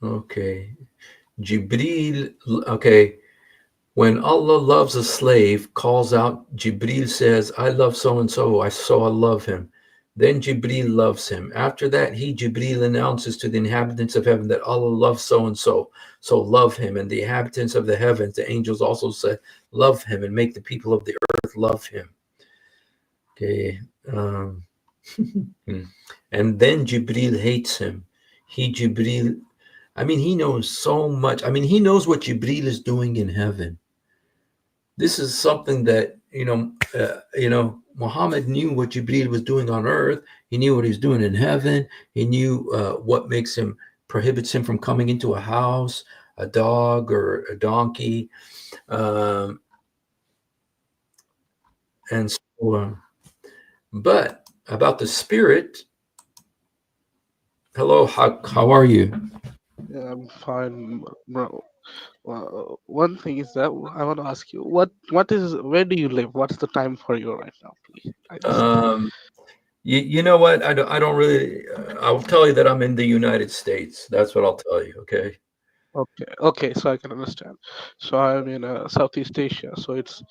Okay. Jibreel, okay. When Allah loves a slave, calls out, Jibreel says, "I love so-and-so, so I love him." Then Jibreel loves him. After that, Jibreel announces to the inhabitants of heaven that Allah loves so-and-so, so love him. And the inhabitants of the heavens, the angels also say, love him, and make the people of the earth love him. Okay. And then Jibreel hates him. Jibreel, he knows so much. He knows what Jibreel is doing in heaven. This is something that, Muhammad knew what Jibreel was doing on earth. He knew what he was doing in heaven. He knew what prohibits him from coming into a house, a dog or a donkey. And so, but about the spirit, hello, how are you? Yeah, I'm fine, bro. Well, one thing is that I want to ask you, where do you live? What's the time for you right now, please? You know what? I don't really. I'll tell you that I'm in the United States. That's what I'll tell you. Okay. Okay, so I can understand. So I'm in Southeast Asia, so it's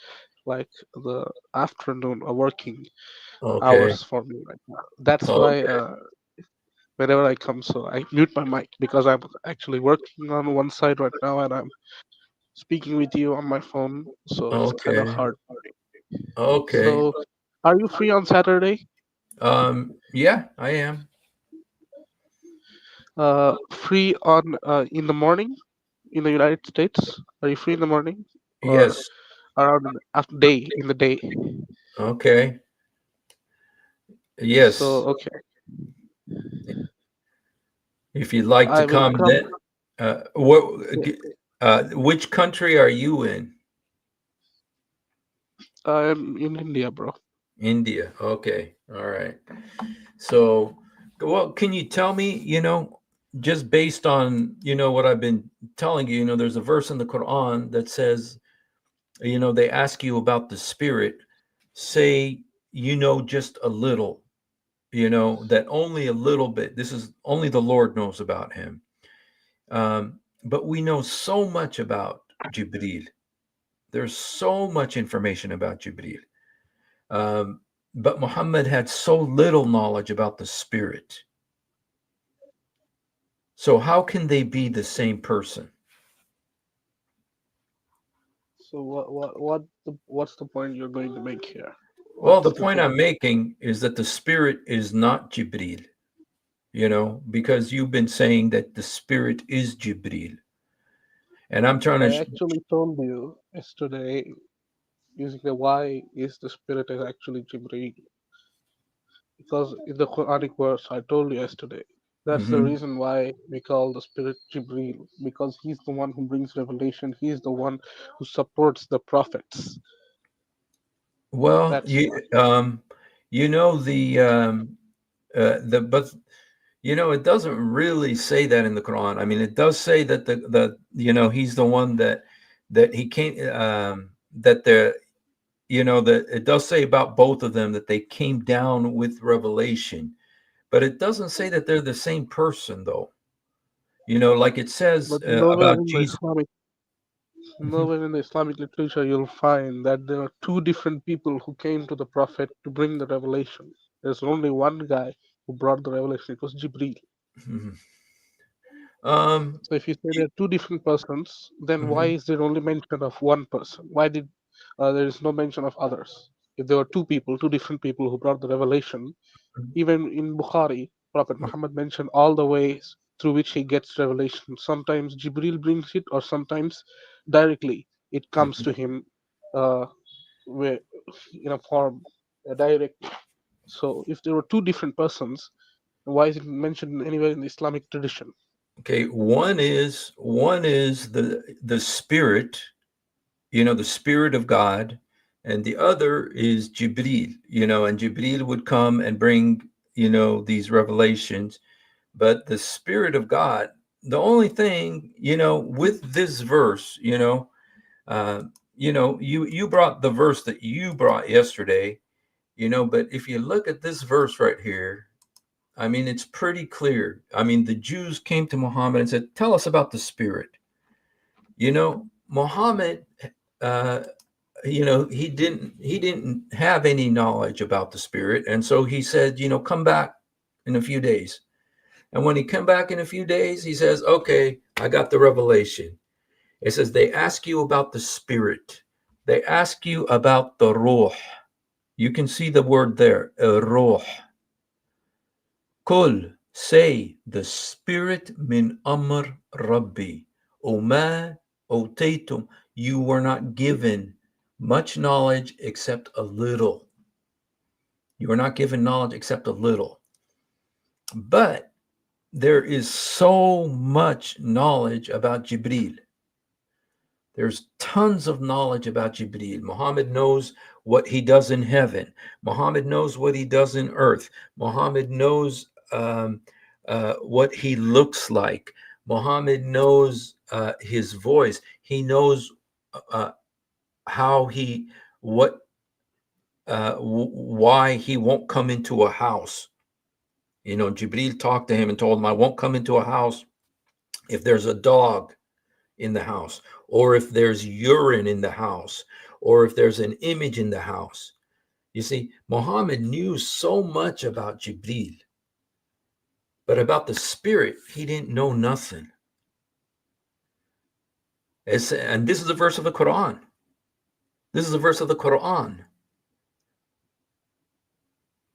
like the afternoon or working Okay. hours for me right now. That's why Okay. whenever I come, so I mute my mic because I'm actually working on one side right now and I'm speaking with you on my phone, so it's kind of Okay. hard for me. Okay. So, are you free on Saturday? Yeah, I am. Free on in the morning in the United States? Are you free in the morning or Yes. around after day in the day? Okay. So Yes. okay, If you'd like to I will come, come. then which country are you in? I'm in India, bro. India. Okay. All right. So, well, can you tell me, just based on, what I've been telling you, there's a verse in the Quran that says, they ask you about the spirit, say, just a little, that only a little bit, this is only the Lord knows about him. But we know so much about Jibreel. There's so much information about Jibreel. But Muhammad had so little knowledge about the spirit. So how can they be the same person? So what's the point you're going to make here? Well, the What's the point thing? I'm making is that the spirit is not Jibreel, because you've been saying that the spirit is Jibreel. And I'm trying I to, actually told you yesterday using the why is the spirit is actually Jibreel. Because in the Quranic verse I told you yesterday, that's the Mhm. reason why we call the spirit Jibreel, because he's the one who brings revelation, he's the one who supports the prophets. Well, That's why. but it doesn't really say that in the Quran. It does say that he's the one that he came, that that it does say about both of them that they came down with revelation, but it doesn't say that they're the same person, though. Like it says But nowhere about in the Jesus. Islamic nowhere in the Islamic literature you'll find that there are two different people who came to the Prophet to bring the revelation. There's only one guy who brought the revelation. It was Jibreel. Mhm. So if you say there are two different persons, then why Mhm. is there only mention of one person? Why did there is no mention of others? If there were two people, two different people who brought the revelation, even in Bukhari, Prophet Muhammad mentioned all the ways through which he gets revelation. Sometimes Jibril brings it, or sometimes directly it comes to him uh, where, in a form directly. So if there were two different persons, why is it mentioned anywhere in the Islamic tradition? Okay, one is the spirit, the spirit of God, and the other is Jibreel, and Jibreel would come and bring, these revelations. But the spirit of God, the only thing, with this verse, you brought the verse that you brought yesterday, but if you look at this verse right here, I mean, it's pretty clear. I mean, the Jews came to Muhammad and said, "Tell us about the spirit." Muhammad, uh, he didn't have any knowledge about the spirit, and so he said, come back in a few days. And when he came back in a few days, he says, "Okay, I got the revelation." It says they ask you about the spirit. They ask you about the ruh. You can see the word there, ruh. Kul, say, the spirit min amr Rabbi. Oma otaytum, you were not given much knowledge except a little. You were not given knowledge except a little. But there is so much knowledge about Jibreel. There's tons of knowledge about Jibreel. Muhammad knows what he does in heaven. Muhammad knows what he does in earth. Muhammad knows what he looks like. Muhammad knows his voice. He knows uh, how he, what, why he won't come into a house. Jibreel talked to him and told him, "I won't come into a house if there's a dog in the house, or if there's urine in the house, or if there's an image in the house." You see, Muhammad knew so much about Jibreel, but about the spirit, he didn't know nothing. And this is a verse of the Quran. This is a verse of the Quran.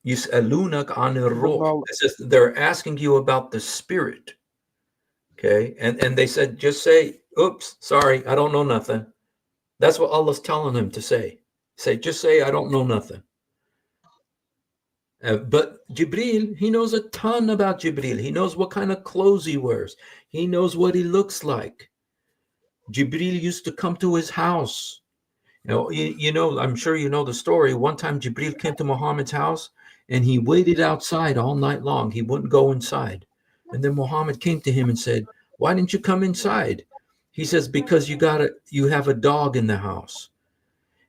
Yis'alunak anir ruh. It says they're asking you about the spirit. Okay, and they said, just say, "Oops, sorry, I don't know nothing." That's what Allah's telling them to say. Just say, "I don't know nothing." But Jibreel, he knows a ton about Jibreel. He knows what kind of clothes he wears. He knows what he looks like. Jibreel used to come to his house. I'm sure you know the story. One time Jibreel came to Muhammad's house and he waited outside all night long. He wouldn't go inside. And then Muhammad came to him and said, "Why didn't you come inside?" He says, "Because you have a dog in the house."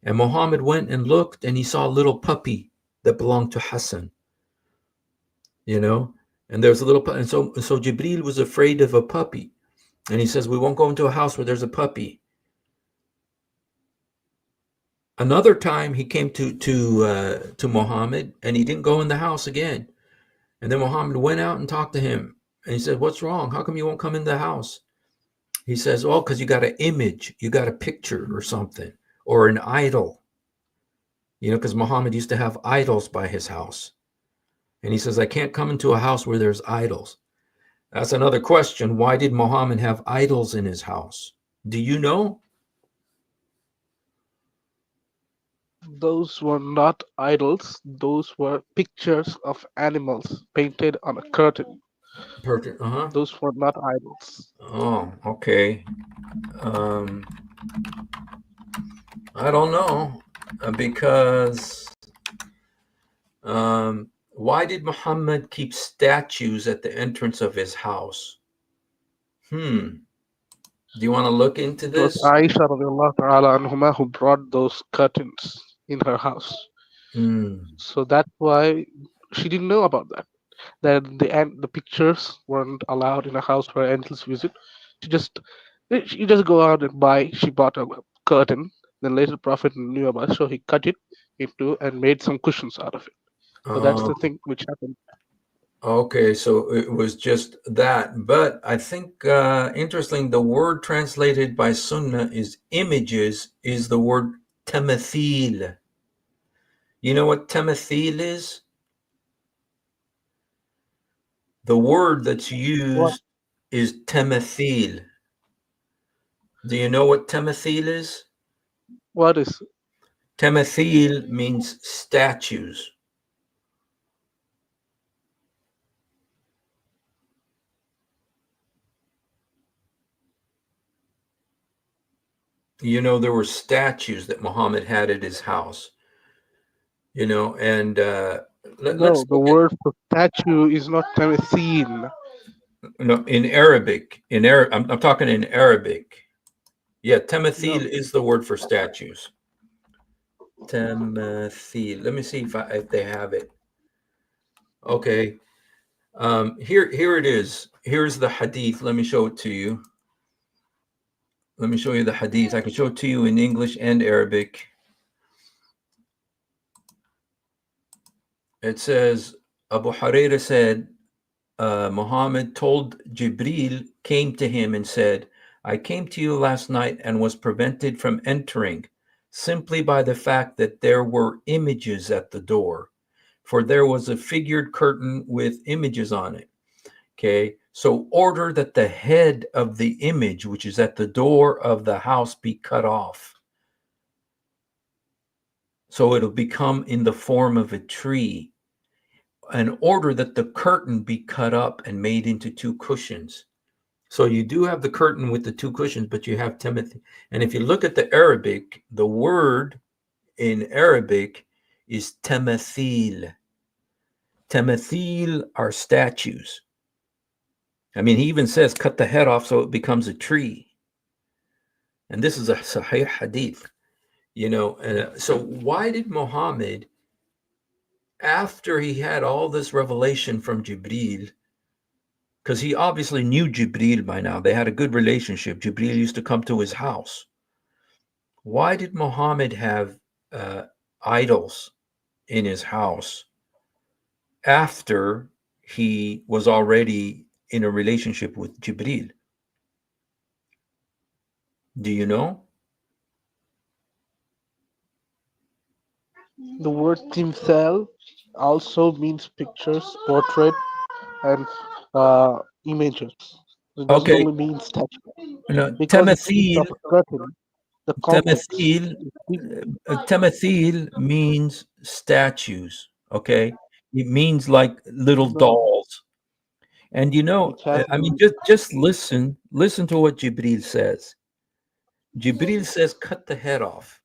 And Muhammad went and looked and he saw a little puppy that belonged to Hassan. And there's a little, and so Jibreel was afraid of a puppy, and he says, "We won't go into a house where there's a puppy." Another time he came to Muhammad, and he didn't go in the house again. And then Muhammad went out and talked to him, and he said, "What's wrong? How come you won't come in the house?" He says, "Oh, because you got an image, you got a picture or something, or an idol." Because Muhammad used to have idols by his house, and he says, "I can't come into a house where there's idols." That's another question. Why did Muhammad have idols in his house? Do you know? Those were not idols, those were pictures of animals painted on a curtain. Uh-huh. Those were not idols. Oh, okay. I don't know because why did Muhammad keep statues at the entrance of his house? Do you want to look into It was this? Aisha radiallahu ta'ala anhuma who brought those curtains in her house. Mm. So that's why she didn't know about that. That the pictures weren't allowed in a house where angels visit. She just you just go out and buy. She bought a curtain. Then later Prophet knew about it, so he cut it into and made some cushions out of it. So that's the thing which happened. Okay, so it was just that. But I think interesting, the word translated by Sunnah is images, is the word tamathil. You know what tamathil is? The word that's What used is tamathil. Do you know what tamathil is? what is Tamathil means statues. You know, there were statues that Muhammad had at his house, you know, and let's no? The look at, word for statue is not tamthil. no, in Arabic, I'm talking in Arabic. Yeah, tamathil No, is the word for statues. Tamathil. Let me see if they have it. Okay. Here it is. Here's the hadith. Let me show it to you. Let me show you the hadith. I can show it to you in English and Arabic. It says, Abu Huraira said, Muhammad told Jibreel, came to him and said, I came to you last night and was prevented from entering simply by the fact that there were images at the door, for there was a figured curtain with images on it. Okay, so order that the head of the image, which is at the door of the house, be cut off. So it'll become in the form of a tree. And order that the curtain be cut up and made into two cushions. So you do have the curtain with the two cushions, but you have Timothy. And if you look at the Arabic, the word in Arabic is tamathil. Tamathil are statues. I mean, he even says cut the head off so it becomes a tree. And this is a Sahih hadith, you know. So why did Muhammad, after he had all this revelation from Jibreel, because he obviously knew Jibreel by now, they had a good relationship. Jibreel used to come to his house. Why did Muhammad have uh, idols in his house after he was already in a relationship with Jibreel? Do you know? the word timthal also means pictures, portrait, and images. It doesn't Okay, only mean statue no, because it speaks of a curtain. The complex. tamathil, tamathil means statues. Okay, it means like little No, dolls. And you know, it has I mean, meaning. just listen to what Jibril says. Jibril says, cut the head off.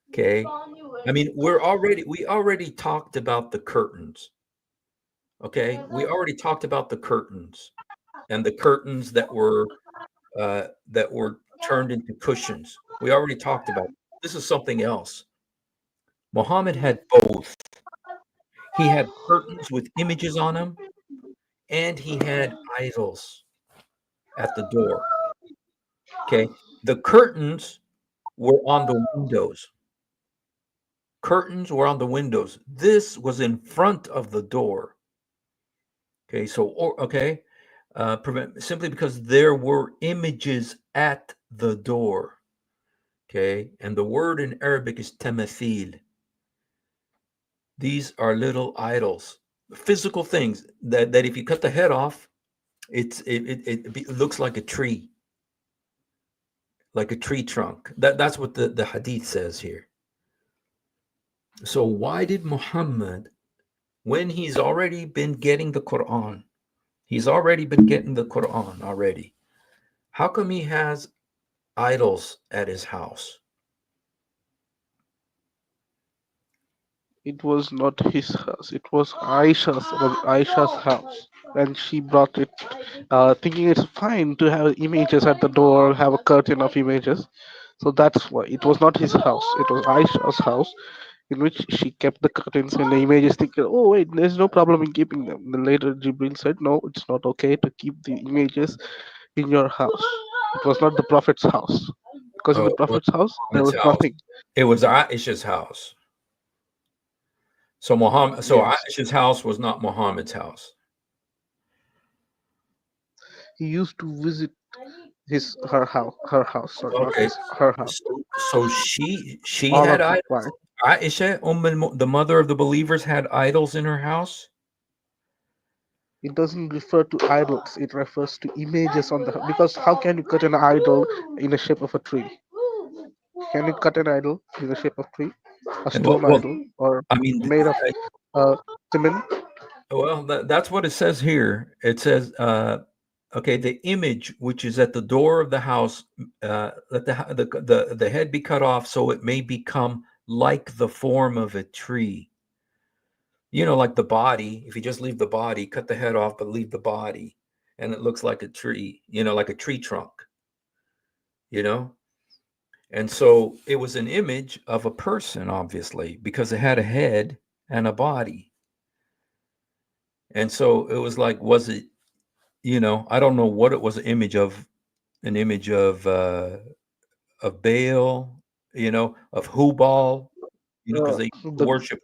Okay. I mean, we already talked about the curtains. Okay. We already talked about the curtains and the curtains that were turned into cushions. We already talked about it. This is something else. Muhammad had both. He had curtains with images on them, and he had idols at the door. Okay. The curtains were on the windows. Curtains were on the windows. This was in front of the door. Okay, okay, simply because there were images at the door. Okay, and the word in Arabic is tamathil. These are little idols, physical things that if you cut the head off, it looks like a tree trunk. That's what the hadith says here. So why did Muhammad, when he's already been getting the Quran, he's already been getting the Quran already, how come he has idols at his house? It was not his house. It was Aisha's house, and she brought it, thinking it's fine to have images at the door, have a curtain of images. So that's why it was not his house. It was Aisha's house, in which she kept the curtains and the images. Thinking, oh wait, there's no problem in keeping them. Then later Jibril said, no, it's not okay to keep the images in your house. It was not the Prophet's house, because in Oh, the it was Prophet's house there Muhammad's was house. nothing. It was Aisha's house. So Yes, Aisha's house was not Muhammad's house. he used to visit her house. Sorry, not Okay. his, her house. So she All had of his idols. wives. Aisha, the mother of the believers, had idols in her house. It doesn't refer to idols. It refers to images on the, because how can you cut an idol in the shape of a tree? Can you cut an idol in the shape of tree? A And well, stone idol or I mean, made of cement? well, that's what it says here. It says, okay, the image which is at the door of the house, let the head be cut off, so it may become like the form of a tree. You know, like the body. If you just leave the body, cut the head off, but leave the body, and it looks like a tree. You know, like a tree trunk. You know, and so it was an image of a person, obviously, because it had a head and a body. And so it was like, was it, you know, I don't know what it was an image of Baal, you know, of Hubal, you know, because they The worship,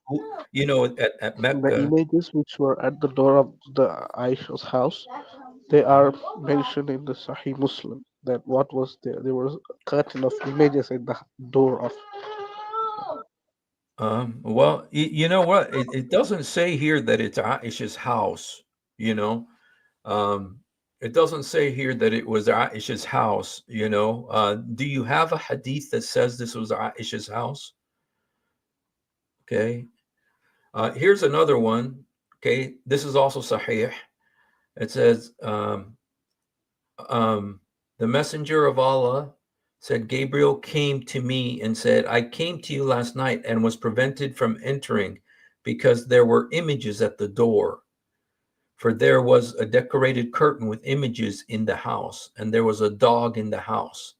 you know, at the Mecca. images which were at the door of the Aisha's house, they are mentioned in the Sahih Muslim. That what was there? There was a curtain of images at the door of. Well, you know what? It doesn't say here that it's Aisha's house, you know. Um, it doesn't say here that it was Aisha's house, you know. Do you have a hadith that says this was Aisha's house? Okay. Here's another one. Okay. This is also Sahih. It says, um, the messenger of Allah said, Gabriel came to me and said, I came to you last night and was prevented from entering because there were images at the door. For there was a decorated curtain with images in the house, and there was a dog in the house.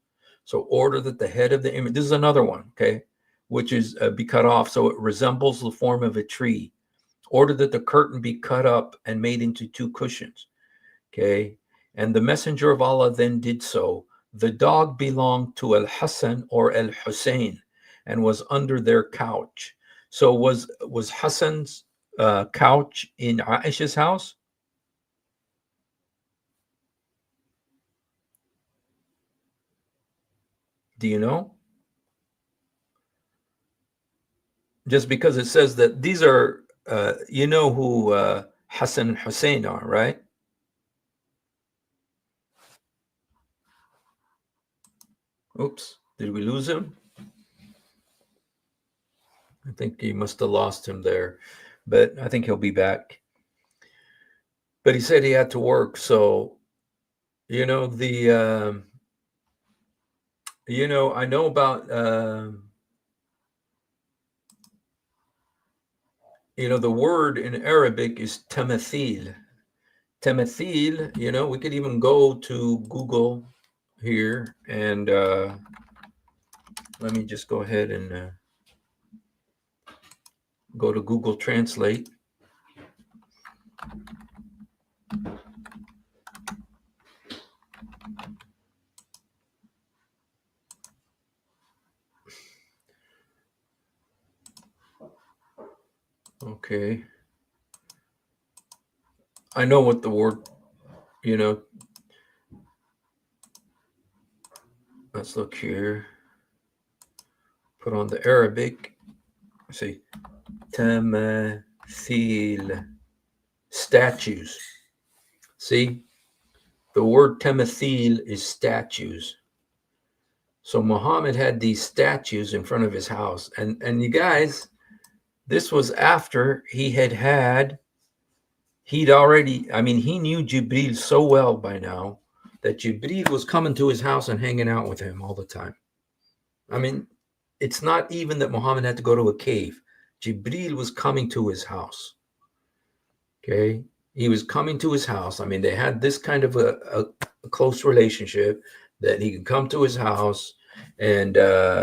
So order that the head of the image, this is another one, okay, which is be cut off so it resembles the form of a tree. Order that the curtain be cut up and made into two cushions, okay. And the messenger of Allah then did so. The dog belonged to Al-Hassan or Al-Hussein and was under their couch. So was Hassan's couch in Aisha's house? Do you know? Just because it says that these are, you know who Hassan and Hussein are, right? Oops, did we lose him? I think he must have lost him there, but I think he'll be back. But he said he had to work, so you know you know, I know about you know, the word in Arabic is tamathil. Tamathil, you know, we could even go to Google here and let me just go ahead and go to Google Translate. Okay. I know what the word, you know, let's look here. Put on the Arabic. Let's see. Tamathil. Statues. See? The word tamathil is statues. So Muhammad had these statues in front of his house. And you guys, this was after he'd already, I mean, he knew Jibreel so well by now that Jibreel was coming to his house and hanging out with him all the time. I mean, it's not even that Muhammad had to go to a cave. Jibreel was coming to his house. Okay. He was coming to his house. I mean, they had this kind of a close relationship that he could come to his house and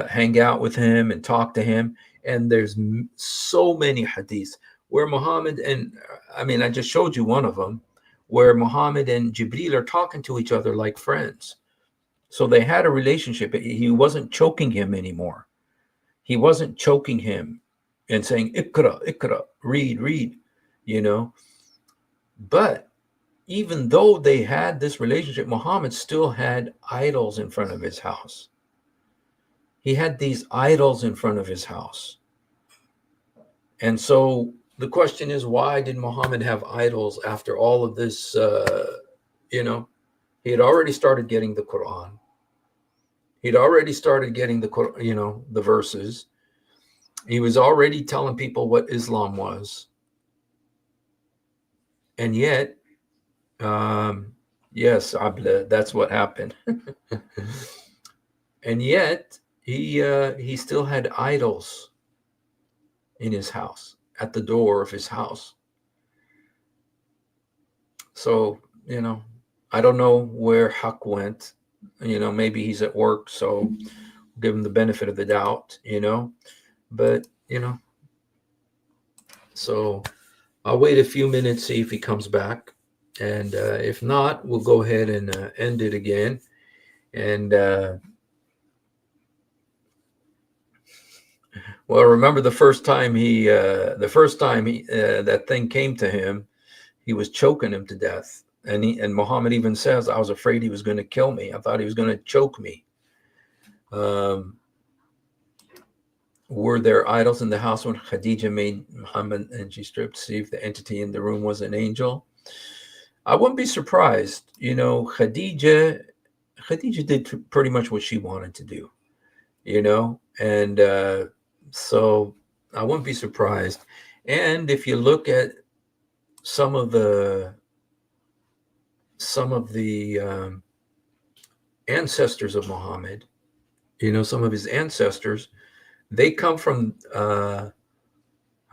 hang out with him and talk to him. And there's so many hadiths where Muhammad and I just showed you one of them where Muhammad and Jibreel are talking to each other like friends. So they had a relationship. He wasn't choking him anymore. He wasn't choking him and saying, Ikra, Ikra, read, read, you know. But even though they had this relationship, Muhammad still had idols in front of his house. He had these idols in front of his house. And so the question is, why did Muhammad have idols after all of this? You know, he had already started getting the Quran. He'd already started getting the verses. He was already telling people what Islam was. And yet, yes, Abla, that's what happened. And yet, he still had idols in his house, at the door of his house. So, I don't know where Haq went. Maybe he's at work, so give him the benefit of the doubt, but, so I'll wait a few minutes, see if he comes back. And if not, we'll go ahead and end it again. And, well, remember the first time that thing came to him, he was choking him to death. And Muhammad even says, I was afraid he was going to kill me. I thought he was going to choke me. Were there idols in the house when Khadija made Muhammad and she stripped to see if the entity in the room was an angel? I wouldn't be surprised. Khadija did pretty much what she wanted to do, and so I wouldn't be surprised. And if you look at some of the ancestors of Muhammad, some of his ancestors, they come from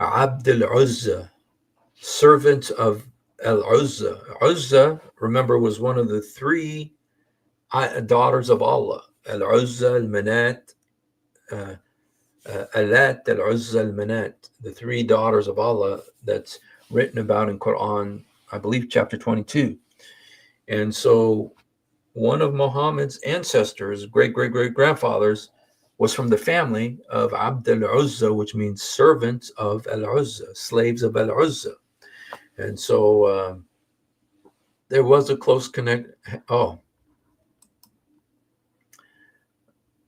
Abd al-Uzza, servant of al-Uzza. Uzza, remember, was one of the three daughters of Allah. Al-Uzza, al-Manat, Alat, al-Uzza, al-Manat, the three daughters of Allah that's written about in Quran, I believe chapter 22. And so one of Muhammad's ancestors, great-great-great-grandfathers, was from the family of Abd al-Uzza, which means servants of al-Uzza, slaves of al-Uzza. And so there was a close connect. Oh,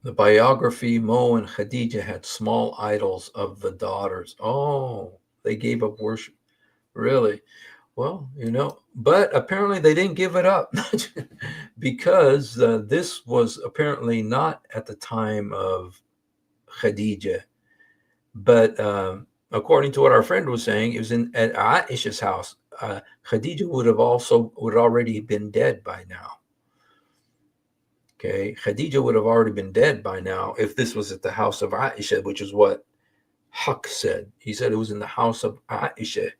the biography, Mo and Khadija had small idols of the daughters. Oh, they gave up worship. Really? Well, but apparently they didn't give it up because this was apparently not at the time of Khadija, but according to what our friend was saying, it was at Aisha's house. Khadija would already been dead by now. Okay, Khadija would have already been dead by now if this was at the house of Aisha, which is what Haq said. He said it was in the house of Aisha.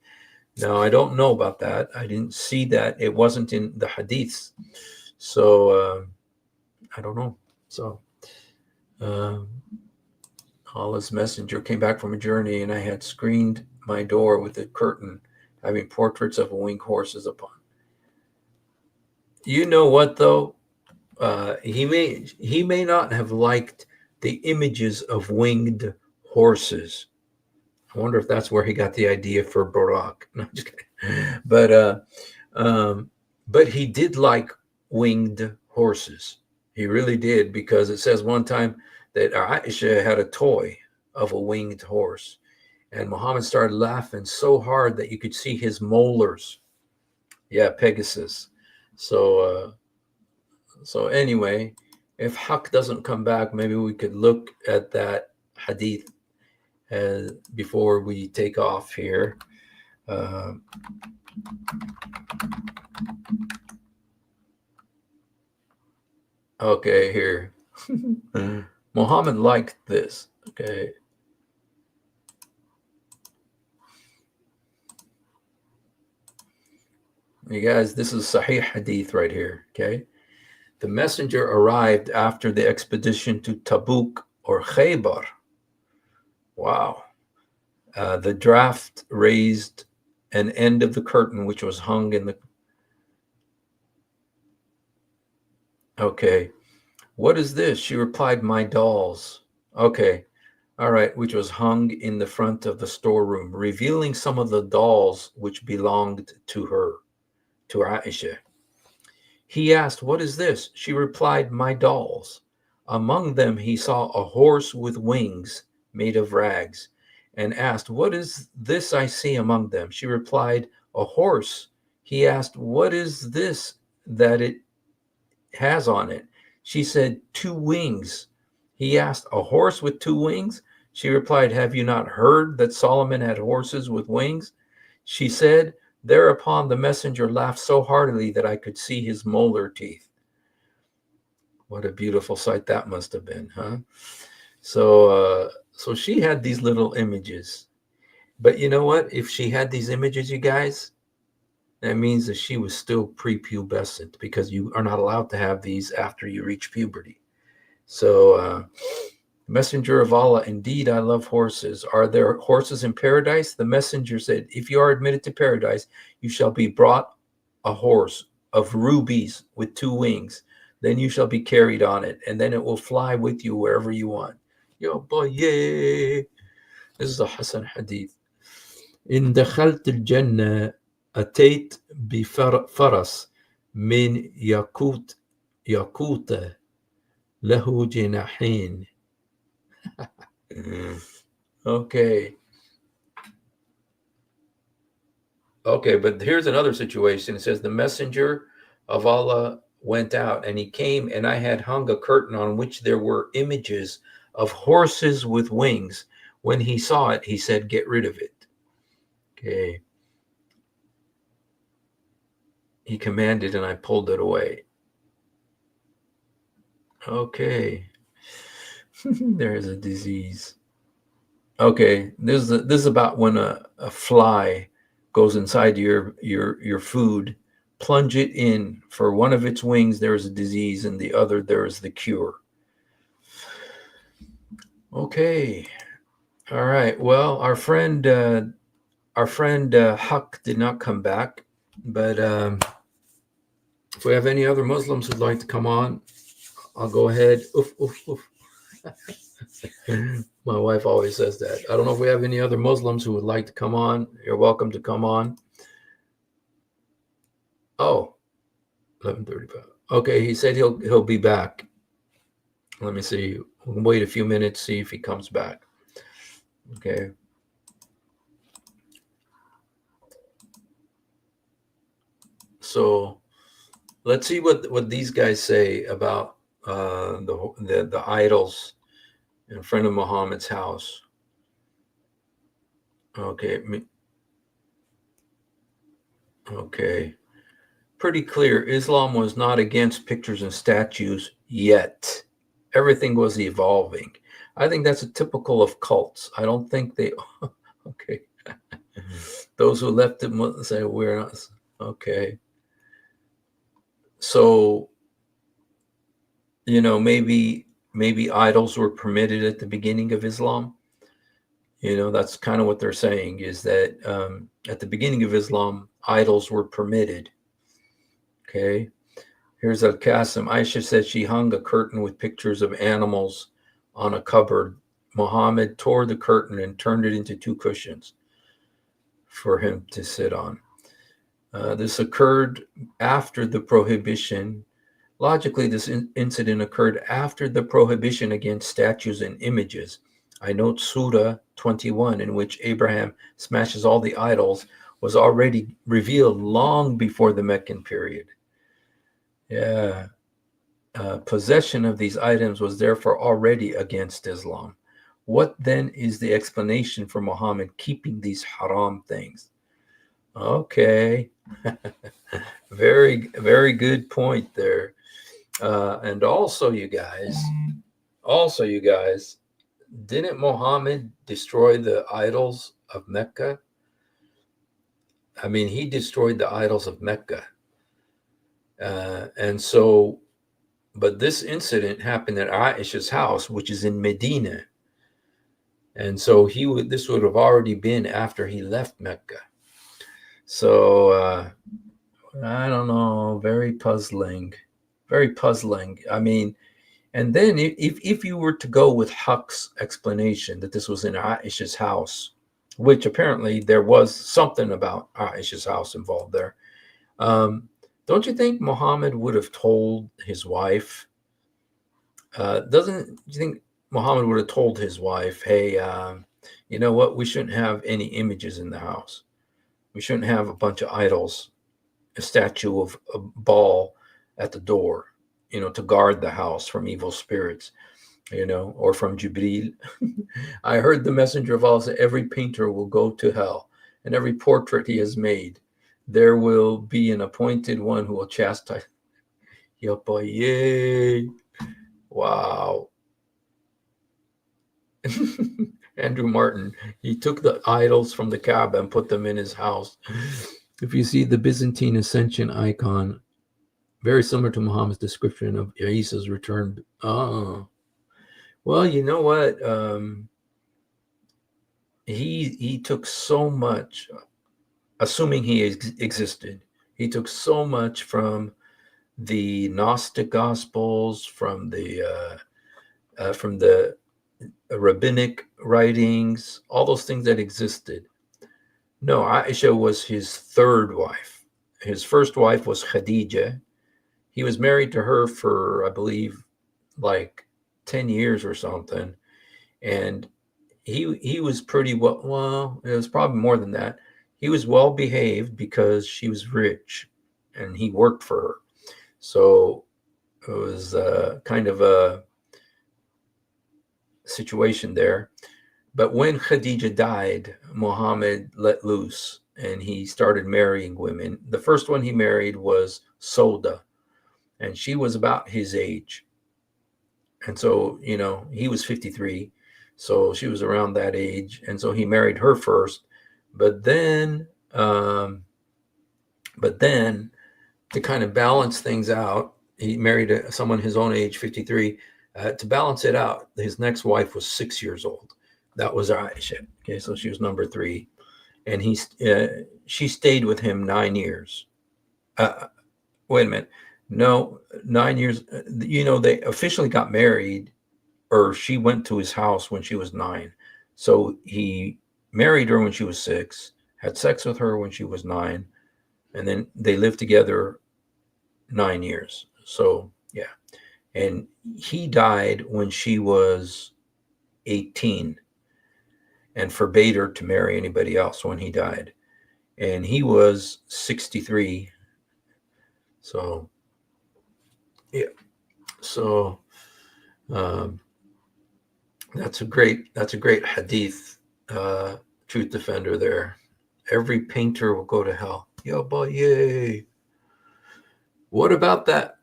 Now, I don't know about that. I didn't see that. It wasn't in the hadiths. So, I don't know. So, Allah's messenger came back from a journey, and I had screened my door with a curtain, having portraits of winged horses upon. You know what, though? He may not have liked the images of winged horses. I wonder if that's where he got the idea for Barak. No, I'm just kidding. But he did like winged horses. He really did, because it says one time that Aisha had a toy of a winged horse, and Muhammad started laughing so hard that you could see his molars. Yeah, Pegasus. So anyway, if Haq doesn't come back, maybe we could look at that hadith before we take off here. Okay, here. Muhammad liked this. Okay. You guys, this is Sahih Hadith right here. Okay. The messenger arrived after the expedition to Tabuk or Khaybar. Wow. The draft raised an end of the curtain which was hung in the... Okay. What is this? She replied, my dolls. Okay. All right. Which was hung in the front of the storeroom, revealing some of the dolls which belonged to her, to Aisha. He asked, what is this? She replied, my dolls. Among them, he saw a horse with wings made of rags and asked, what is this I see among them? She replied, a horse. He asked, what is this that it has on it? She said, 2 wings. He asked, a horse with 2 wings? She replied, have you not heard that Solomon had horses with wings? She said, thereupon the messenger laughed so heartily that I could see his molar teeth. What a beautiful sight that must have been, huh? So she had these little images. But you know what? If she had these images, you guys, that means that she was still prepubescent, because you are not allowed to have these after you reach puberty. So, messenger of Allah, indeed, I love horses. Are there horses in paradise? The messenger said, if you are admitted to paradise, you shall be brought a horse of rubies with 2 wings. Then you shall be carried on it, and then it will fly with you wherever you want. Yo, boy, yay. This is a Hassan hadith. إن دخلت الجنة أتيت بفرس من ياقوت له جناحين. Okay, but here's another situation. It says the messenger of Allah went out, and he came, and I had hung a curtain on which there were images of horses with wings. When he saw it, he said, get rid of it. Okay. He commanded, and I pulled it away. Okay. There is a disease. Okay, this is about when a fly goes inside your food. Plunge it in. For one of its wings there is a disease, and the other there is the cure. Okay. All right. Well, our friend Huck did not come back, but if we have any other Muslims who'd like to come on, I'll go ahead. Oof, oof, oof. My wife always says that. I don't know if we have any other Muslims who would like to come on. You're welcome to come on. Oh, 11:35. Okay, he said he'll be back. Let me see. We'll wait a few minutes, see if he comes back. Okay. So let's see what these guys say about the idols in front of Muhammad's house. Okay. Okay. Pretty clear. Islam was not against pictures and statues yet. Everything was evolving. I think that's a typical of cults. I don't think they... Okay. Those who left it say we're not... Okay. So, maybe idols were permitted at the beginning of Islam. That's kind of what they're saying, is that at the beginning of Islam, idols were permitted. Okay. Here's Al-Qasim. Aisha said she hung a curtain with pictures of animals on a cupboard. Muhammad tore the curtain and turned it into 2 cushions for him to sit on. This occurred after the prohibition. Logically, this incident occurred after the prohibition against statues and images. I note Surah 21, in which Abraham smashes all the idols, was already revealed long before the Meccan period. Yeah. Possession of these items was therefore already against Islam. What then is the explanation for Muhammad keeping these haram things? Okay. Very, very good point there. And also, you guys, didn't Muhammad destroy the idols of Mecca? I mean, he destroyed the idols of Mecca. And so But this incident happened at Aisha's house, which is in Medina. And so this would have already been after he left Mecca. So I don't know, very puzzling. Very puzzling. I mean, and then if you were to go with Huck's explanation that this was in Aisha's house, which apparently there was something about Aisha's house involved there, don't you think Muhammad would have told his wife? Doesn't you think Muhammad would have told his wife, hey, you know what? We shouldn't have any images in the house. We shouldn't have a bunch of idols, a statue of a Baal at the door, to guard the house from evil spirits, or from Jibreel. I heard the messenger of Allah say, every painter will go to hell, and every portrait he has made, there will be an appointed one who will chastise. Yay. Wow. Andrew Martin, he took the idols from the Kaaba and put them in his house. If you see the Byzantine ascension icon, very similar to Muhammad's description of Isa's return. Oh, well, you know what? He took so much, assuming he existed. He took so much from the Gnostic Gospels, from the rabbinic writings, all those things that existed. No, Aisha was his third wife. His first wife was Khadija. He was married to her for, I believe, like 10 years or something. And he was pretty well, it was probably more than that. He was well behaved because she was rich and he worked for her. So it was kind of a situation there. But when Khadija died, Muhammad let loose and he started marrying women. The first one he married was Soda, and she was about his age. And so, he was 53. So she was around that age. And so he married her first. But then to kind of balance things out, he married someone his own age, 53. To balance it out, his next wife was 6 years old. That was Aisha. Okay, so she was number 3. And she stayed with him 9 years. Wait a minute. No, 9 years. They officially got married, or she went to his house when she was 9. So he married her when she was 6, had sex with her when she was 9, and then they lived together 9 years. So, yeah. And he died when she was 18 and forbade her to marry anybody else when he died. And he was 63. So, yeah. So, that's a great hadith, truth defender there. Every painter will go to hell. Yo, boy, yay. What about that?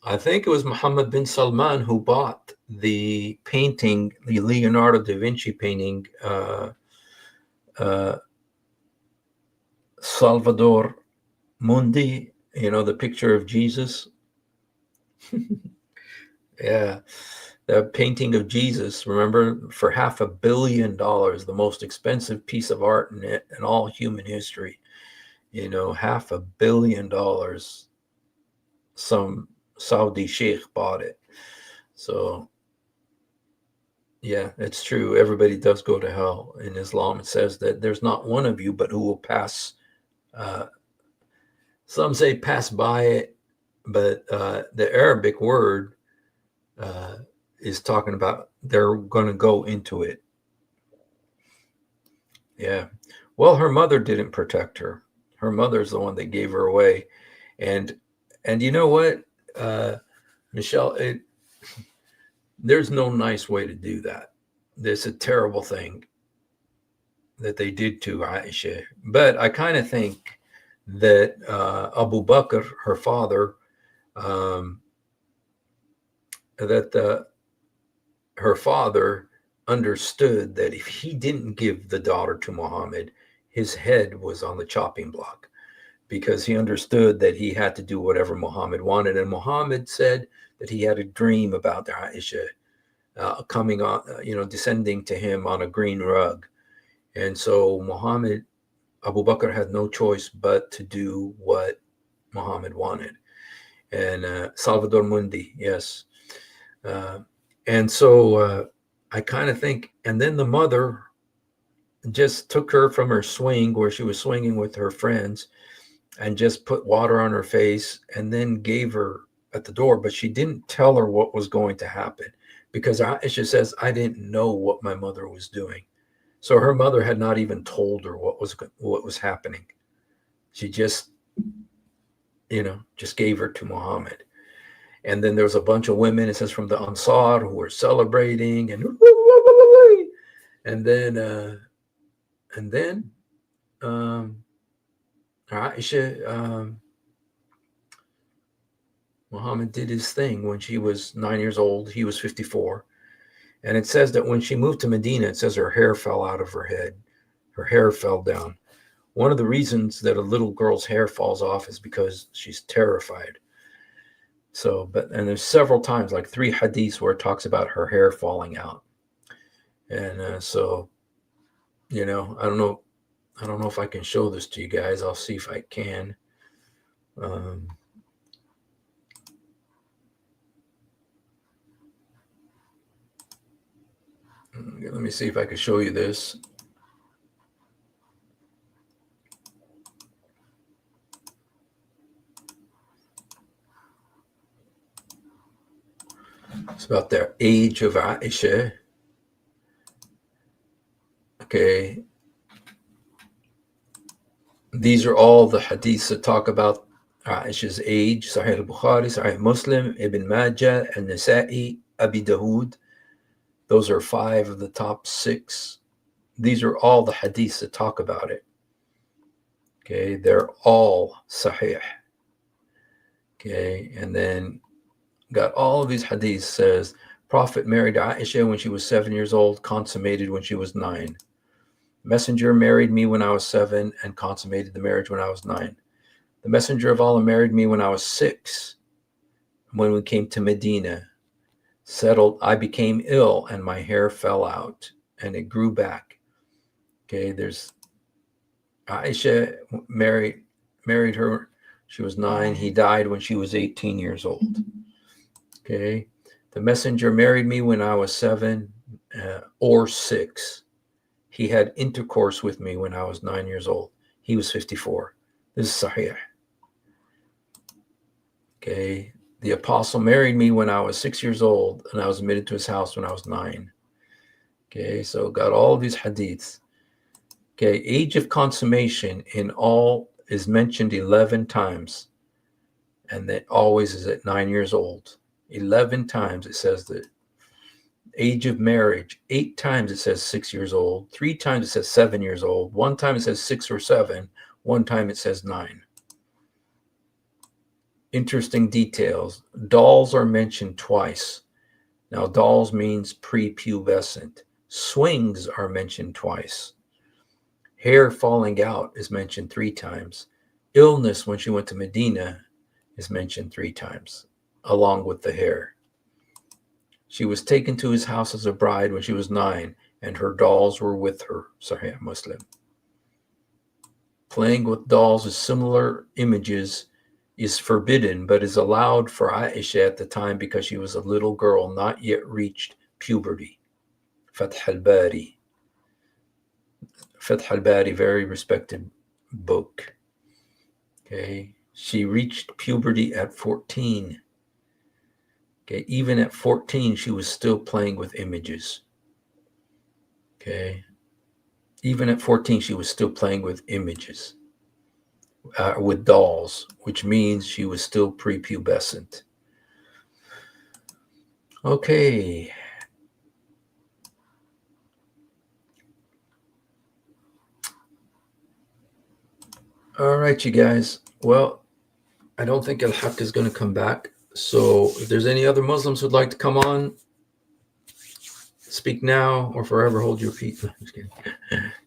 I think it was Muhammad bin Salman who bought the painting, the Leonardo da Vinci painting, Salvador Mundi, the picture of Jesus. Yeah, the painting of Jesus, remember, for $500 million, the most expensive piece of art in all human history. $500 million. Some Saudi sheikh bought it. So, yeah, it's true. Everybody does go to hell. In Islam, it says that there's not one of you but who will pass. Some say pass by it, but the Arabic word is talking about they're going to go into it. Yeah. Well, her mother didn't protect her. Her mother's the one that gave her away. And you know what, Michelle, there's no nice way to do that. There's a terrible thing that they did to Aisha. But I kind of think that Abu Bakr, her father, her father understood that if he didn't give the daughter to Muhammad, his head was on the chopping block, because he understood that he had to do whatever Muhammad wanted. And Muhammad said that he had a dream about Aisha coming on, descending to him on a green rug. And so Abu Bakr had no choice but to do what Muhammad wanted. And Salvador Mundi, yes. And so I kind of think, and then the mother just took her from her swing where she was swinging with her friends and just put water on her face and then gave her at the door. But she didn't tell her what was going to happen, because Aisha says, I didn't know what my mother was doing. So her mother had not even told her what was happening. She just gave her to Muhammad. And then there was a bunch of women, it says, from the Ansar who were celebrating and then Aisha, Muhammad did his thing when she was 9 years old. He was 54. And it says that when she moved to Medina, it says her hair fell out of her head. Her hair fell down. One of the reasons that a little girl's hair falls off is because she's terrified. So, and there's several times, like 3 hadiths where it talks about her hair falling out. And so, I don't know if I can show this to you guys. I'll see if I can. Let me see if I can show you this. It's about the age of Aisha. Okay. These are all the hadiths that talk about Aisha's age. Sahih al-Bukhari, Sahih Muslim, Ibn Majah, An-Nasa'i, Abi Dawood. Those are 5 of the top 6. These are all the hadiths that talk about it. Okay, they're all sahih. Okay, and then got all of these hadiths. Says Prophet married Aisha when she was 7 years old, consummated when she was 9. Messenger married me when I was 7 and consummated the marriage when I was 9. The Messenger of Allah married me when I was 6. When we came to Medina, settled, I became ill and my hair fell out and it grew back. Okay, there's Aisha married her. She was 9. He died when she was 18 years old. Okay, the Messenger married me when I was 7 or 6. He had intercourse with me when I was 9 years old. He was 54. This is Sahih. Okay, the Apostle married me when I was 6 years old, and I was admitted to his house when I was 9. Okay, so got all these hadiths. Okay, age of consummation in all is mentioned 11 times, and that always is at 9 years old. 11 times it says that. Age of marriage, 8 times it says 6 years old, 3 times it says 7 years old, 1 time it says 6 or 7, 1 time it says 9. Interesting details. Dolls are mentioned twice. Now, dolls means prepubescent. Swings are mentioned twice. Hair falling out is mentioned 3 times. Illness when she went to Medina is mentioned 3 times, along with the hair. She was taken to his house as a bride when she was 9, and her dolls were with her. Sahih Muslim. Playing with dolls with similar images is forbidden, but is allowed for Aisha at the time because she was a little girl, not yet reached puberty. Fath al-Bari. Fath al-Bari, very respected book. Okay. She reached puberty at 14. Okay, even at 14, she was still playing with images. Okay, even at 14, she was still playing with images, with dolls, which means she was still prepubescent. Okay. All right, you guys. Well, I don't think Al-Haq is going to come back. So if there's any other Muslims who'd like to come on, speak now or forever hold your peace.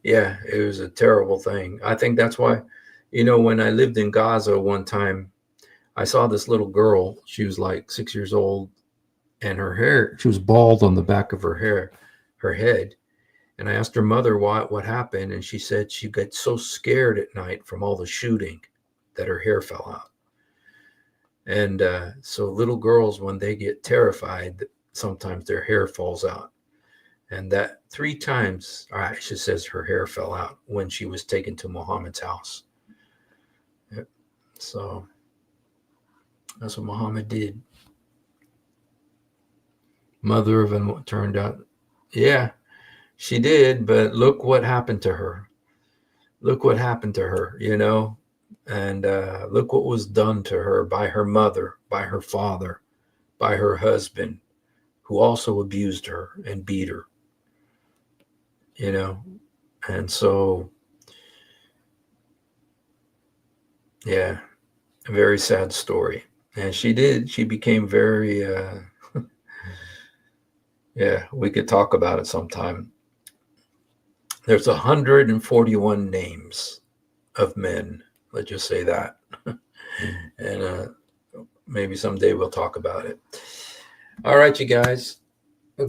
Yeah, it was a terrible thing. I think that's why, You know, when I lived in Gaza one time, I saw this little girl. She was like 6 years old, and her hair, she was bald on the back of her head. And I asked her mother what happened, and she said she got so scared at night from all the shooting that her hair fell out. And so little girls, when they get terrified, sometimes their hair falls out. And that 3 times, Aisha says her hair fell out when she was taken to Muhammad's house. Yep. So that's what Muhammad did. Mother of him turned out. Yeah, she did, but look what happened to her. Look what happened to her, you know? And look what was done to her by her mother, by her father, by her husband, who also abused her and beat her, you know? And so, yeah, a very sad story. And she became very, yeah, we could talk about it sometime. There's 141 names of men. Let's just say that. And maybe someday we'll talk about it. All right, you guys.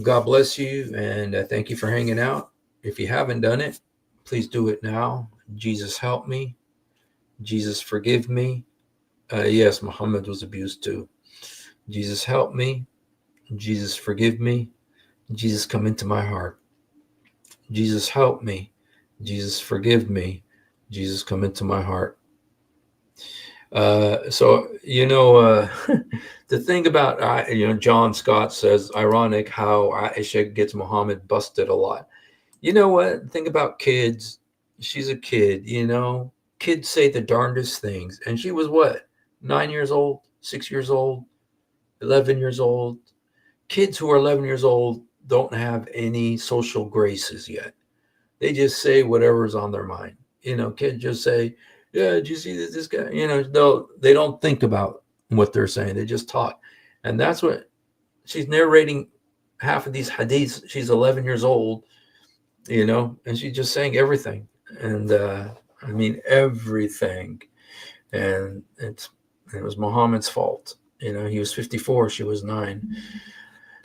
God bless you. And thank you for hanging out. If you haven't done it, please do it now. Jesus help me. Jesus forgive me. Yes, Muhammad was abused too. Jesus help me. Jesus forgive me. Jesus come into my heart. Jesus help me. Jesus forgive me. Jesus come into my heart. So, you know, the thing about, you know, John Scott says, ironic how Aisha gets Muhammad busted a lot. You know what? Think about kids. She's a kid, you know. Kids say the darndest things. And she was what? 9 years old, 6 years old, 11 years old. Kids who are 11 years old don't have any social graces yet. They just say whatever's on their mind. You know, kids just say, yeah, did you see this guy? You know, they don't think about what they're saying. They just talk. And that's what she's narrating half of these hadiths. She's 11 years old, you know, and she's just saying everything. And I mean, everything. And it was Muhammad's fault. You know, he was 54, she was 9.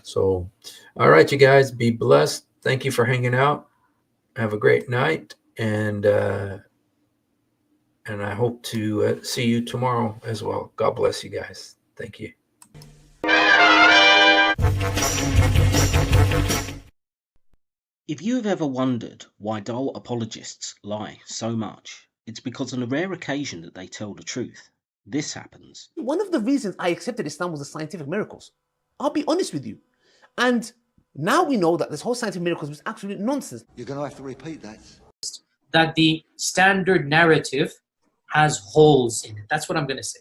So, all right, you guys, be blessed. Thank you for hanging out. Have a great night. And I hope to see you tomorrow as well. God bless you guys. Thank you. If you have ever wondered why dull apologists lie so much, it's because on a rare occasion that they tell the truth, this happens. One of the reasons I accepted Islam was the scientific miracles. I'll be honest with you. And now we know that this whole scientific miracles was absolute nonsense. You're going to have to repeat that. That the standard narrative has holes in it. That's what I'm going to say.